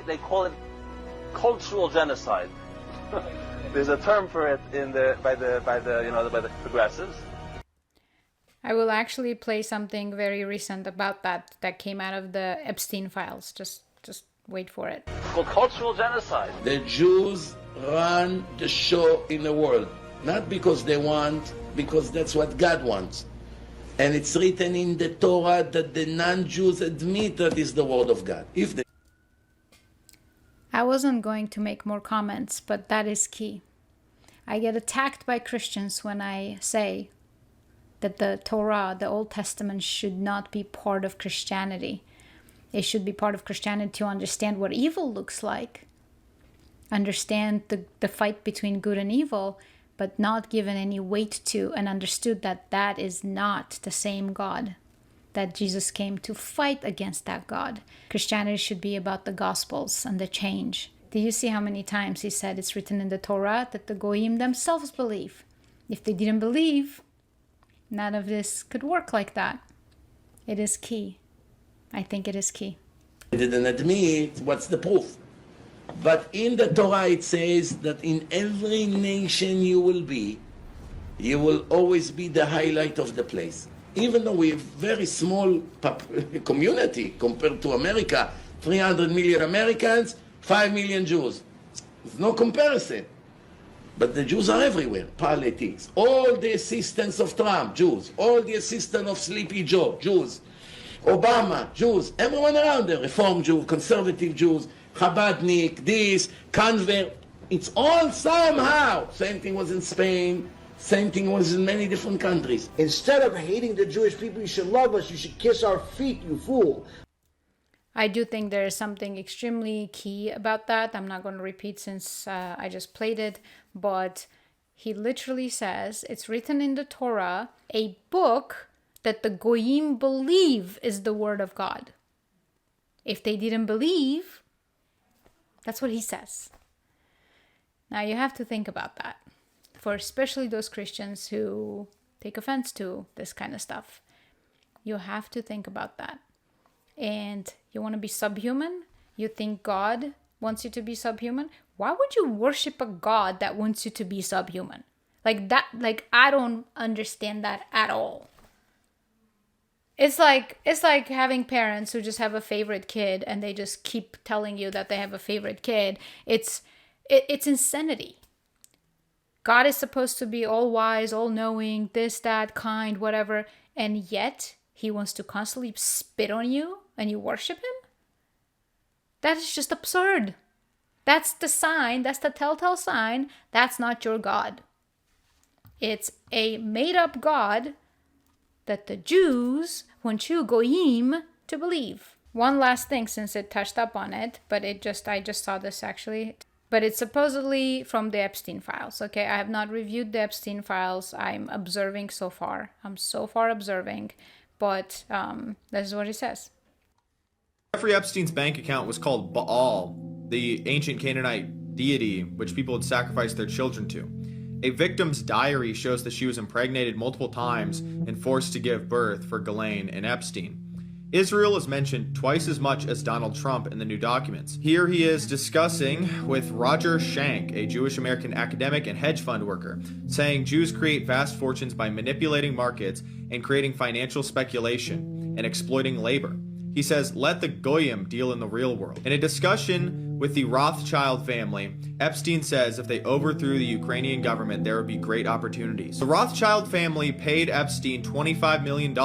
they call it cultural genocide. There's a term for it by the progressives. I will actually play something very recent about that came out of the Epstein files. Just wait for it. It's called cultural genocide. The Jews run the show in the world, not because they want, because that's what God wants. And it's written in the Torah that the non-Jews admit that is the word of God. I wasn't going to make more comments, but that is key. I get attacked by Christians when I say that the Torah, the Old Testament, should not be part of Christianity. It should be part of Christianity to understand what evil looks like, understand the fight between good and evil, but not given any weight to and understood that that is not the same God, that Jesus came to fight against that God. Christianity should be about the Gospels and the change. Do you see how many times he said it's written in the Torah that the Goyim themselves believe? If they didn't believe, none of this could work like that. It is key. I think it is key. They didn't admit, what's the proof? But in the Torah it says that in every nation you will always be the highlight of the place. Even though we have very small community compared to America, 300 million Americans, 5 million Jews. There's no comparison. But the Jews are everywhere. Politics. All the assistants of Trump, Jews. All the assistants of Sleepy Joe, Jews. Obama, Jews. Everyone around there. Reform Jews, conservative Jews, Chabadnik, this, convert. It's all somehow. Same thing was in Spain. Same thing was in many different countries. Instead of hating the Jewish people, you should love us. You should kiss our feet, you fool. I do think there is something extremely key about that. I'm not going to repeat since I just played it. But he literally says, it's written in the Torah, a book that the Goyim believe is the word of God. If they didn't believe, that's what he says. Now you have to think about that. For especially those Christians who take offense to this kind of stuff. You have to think about that. And you want to be subhuman? You think God wants you to be subhuman? Why would you worship a God that wants you to be subhuman? I don't understand that at all. It's like having parents who just have a favorite kid and they just keep telling you that they have a favorite kid. It's insanity. God is supposed to be all wise, all knowing, this, that, kind, whatever, and yet he wants to constantly spit on you and you worship him? That is just absurd. That's the sign, that's the telltale sign, that's not your God. It's a made-up God that the Jews want you, Goyim, to believe. One last thing, since it touched up on it, but I just saw this actually. But it's supposedly from the Epstein files, okay? I have not reviewed the Epstein files. I'm observing so far. I'm so far observing, but this is what it says. Jeffrey Epstein's bank account was called Baal, the ancient Canaanite deity which people would sacrifice their children to. A victim's diary shows that she was impregnated multiple times and forced to give birth for Ghislaine and Epstein. Israel is mentioned twice as much as Donald Trump in the new documents. Here he is discussing with Roger Schank, a Jewish American academic and hedge fund worker, saying Jews create vast fortunes by manipulating markets and creating financial speculation and exploiting labor. He says, let the Goyim deal in the real world. In a discussion with the Rothschild family. Epstein says if they overthrew the Ukrainian government, there would be great opportunities. The Rothschild family paid Epstein $25 million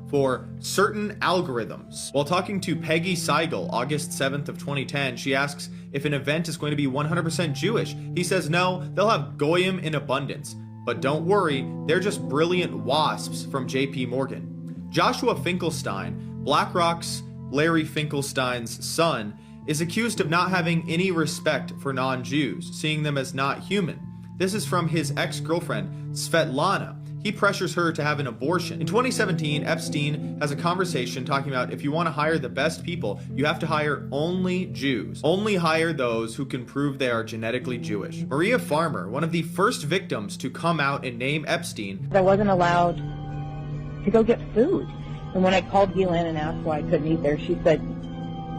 for certain algorithms. While talking to Peggy Seigel, August 7th of 2010, she asks if an event is going to be 100% Jewish. He says no, they'll have goyim in abundance. But don't worry, they're just brilliant wasps from JP Morgan. Joshua Finkelstein, BlackRock's Larry Finkelstein's son, is accused of not having any respect for non-Jews, seeing them as not human. This is from his ex-girlfriend, Svetlana. He pressures her to have an abortion. In 2017, Epstein has a conversation talking about if you want to hire the best people, you have to hire only Jews. Only hire those who can prove they are genetically Jewish. Maria Farmer, one of the first victims to come out and name Epstein. I wasn't allowed to go get food. And when I called Ghislaine and asked why I couldn't eat there, she said,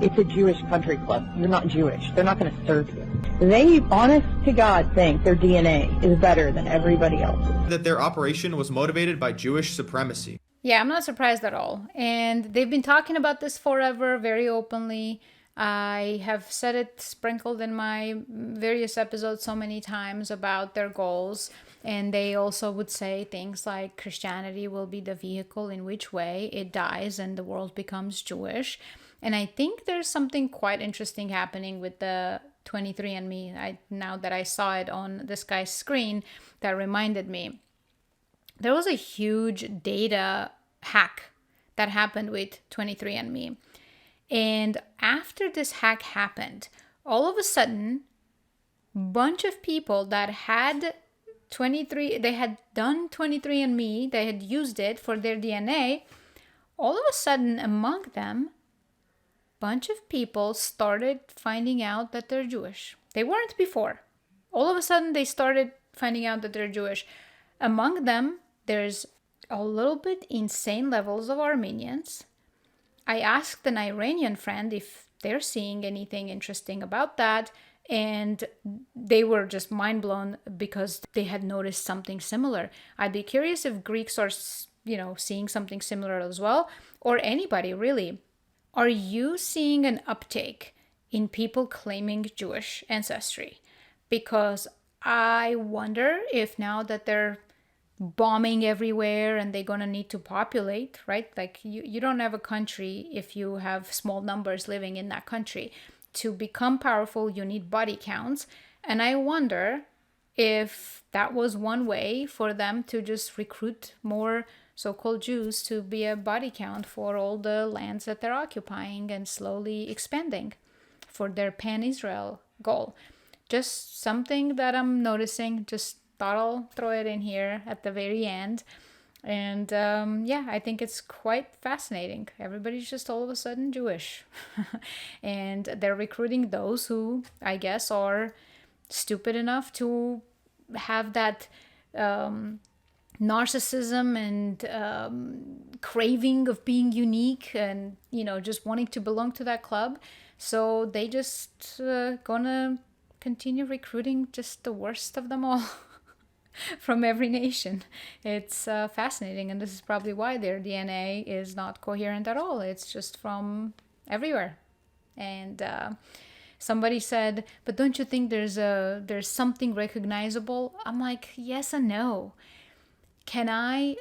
it's a Jewish country club. You're not Jewish. They're not going to serve you. They, honest to God, think their DNA is better than everybody else's. That their operation was motivated by Jewish supremacy. Yeah, I'm not surprised at all. And they've been talking about this forever, very openly. I have said it sprinkled in my various episodes so many times about their goals. And they also would say things like Christianity will be the vehicle in which way it dies and the world becomes Jewish. And I think there's something quite interesting happening with the 23andMe. Now that I saw it on this guy's screen, that reminded me. There was a huge data hack that happened with 23andMe. And after this hack happened, all of a sudden, bunch of people that had they had done 23andMe, they had used it for their DNA, all of a sudden among them, bunch of people started finding out that they're Jewish. They weren't before. All of a sudden, they started finding out that they're Jewish. Among them, there's a little bit insane levels of Armenians. I asked an Iranian friend if they're seeing anything interesting about that, and they were just mind blown because they had noticed something similar. I'd be curious if Greeks are, seeing something similar as well, or anybody really. Are you seeing an uptake in people claiming Jewish ancestry? Because I wonder if now that they're bombing everywhere and they're going to need to populate, right? Like you don't have a country if you have small numbers living in that country. To become powerful, you need body counts. And I wonder if that was one way for them to just recruit more so-called Jews to be a body count for all the lands that they're occupying and slowly expanding for their pan-Israel goal. Just something that I'm noticing, just thought I'll throw it in here at the very end. And I think it's quite fascinating. Everybody's just all of a sudden Jewish. And they're recruiting those who, I guess, are stupid enough to have that narcissism and craving of being unique and, just wanting to belong to that club. So they just gonna continue recruiting just the worst of them all from every nation. It's fascinating, and this is probably why their DNA is not coherent at all. It's just from everywhere. And somebody said, but don't you think there's something recognizable? I'm like, yes and no. Can I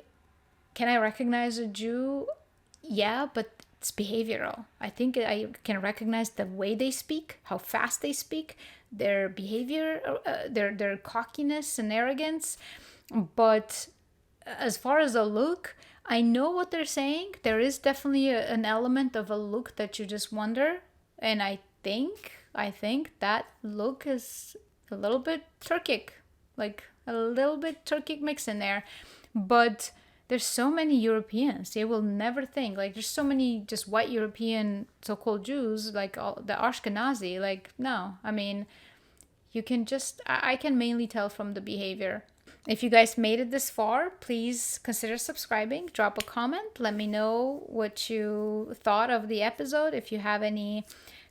recognize a Jew? Yeah, but it's behavioral. I think I can recognize the way they speak, how fast they speak, their behavior, their cockiness and arrogance. But as far as a look, I know what they're saying. There is definitely an element of a look that you just wonder. And I think that look is a little bit Turkic, like a little bit Turkic mix in there. But there's so many Europeans, they will never think, like there's so many just white European so-called Jews, like all, the Ashkenazi, like no, I mean, you can just, I can mainly tell from the behavior. If you guys made it this far, please consider subscribing, drop a comment, let me know what you thought of the episode, if you have any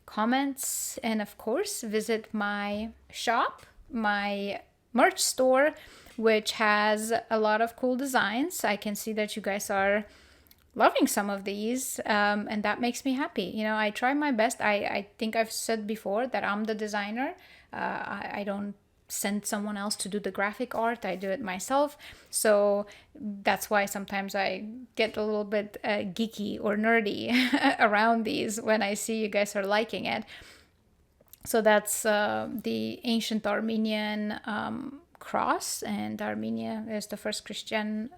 comments, and of course, visit my shop, my merch store, which has a lot of cool designs. I can see that you guys are loving some of these, and that makes me happy. You know, I try my best. I think I've said before that I'm the designer. I don't send someone else to do the graphic art. I do it myself. So that's why sometimes I get a little bit geeky or nerdy around these when I see you guys are liking it. So that's the ancient Armenian cross, and Armenia is the first Christian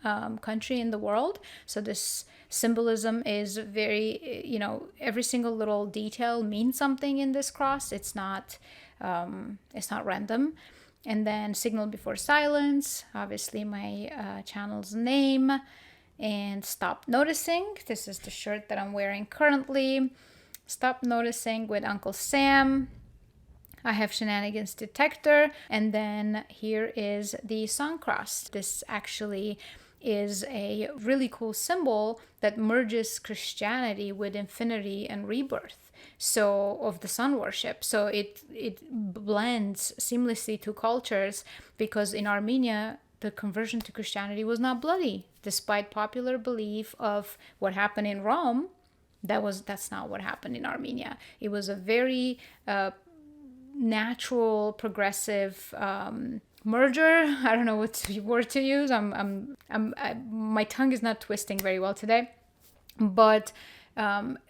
country in the world. So this symbolism is very, you know, every single little detail means something in this cross. It's not random. And then Signal Before Silence, obviously my channel's name, and Stop Noticing. This is the shirt that I'm wearing currently. Stop Noticing with Uncle Sam. I have Shenanigans Detector, and then here is the Sun Cross. This actually is a really cool symbol that merges Christianity with infinity and rebirth, so of the sun worship. So it blends seamlessly to cultures, because in Armenia the conversion to Christianity was not bloody, despite popular belief of what happened in Rome. That's not what happened in Armenia. It was a very natural, progressive merger. I don't know what word to use. My tongue is not twisting very well today. But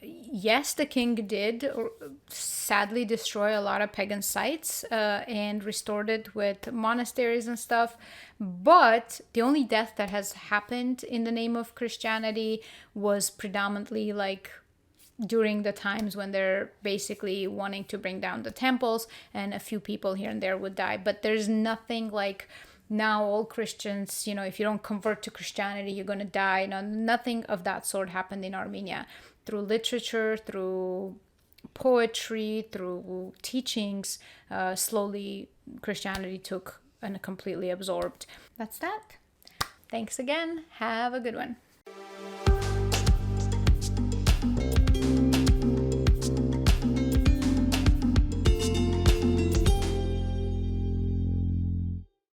yes, the king did sadly destroy a lot of pagan sites and restored it with monasteries and stuff. But the only death that has happened in the name of Christianity was predominantly like during the times when they're basically wanting to bring down the temples, and a few people here and there would die. But there's nothing like now all Christians, you know, if you don't convert to Christianity, you're going to die. No, nothing of that sort happened in Armenia. Through literature, through poetry, through teachings, slowly Christianity took and completely absorbed. That's that. Thanks again. Have a good one.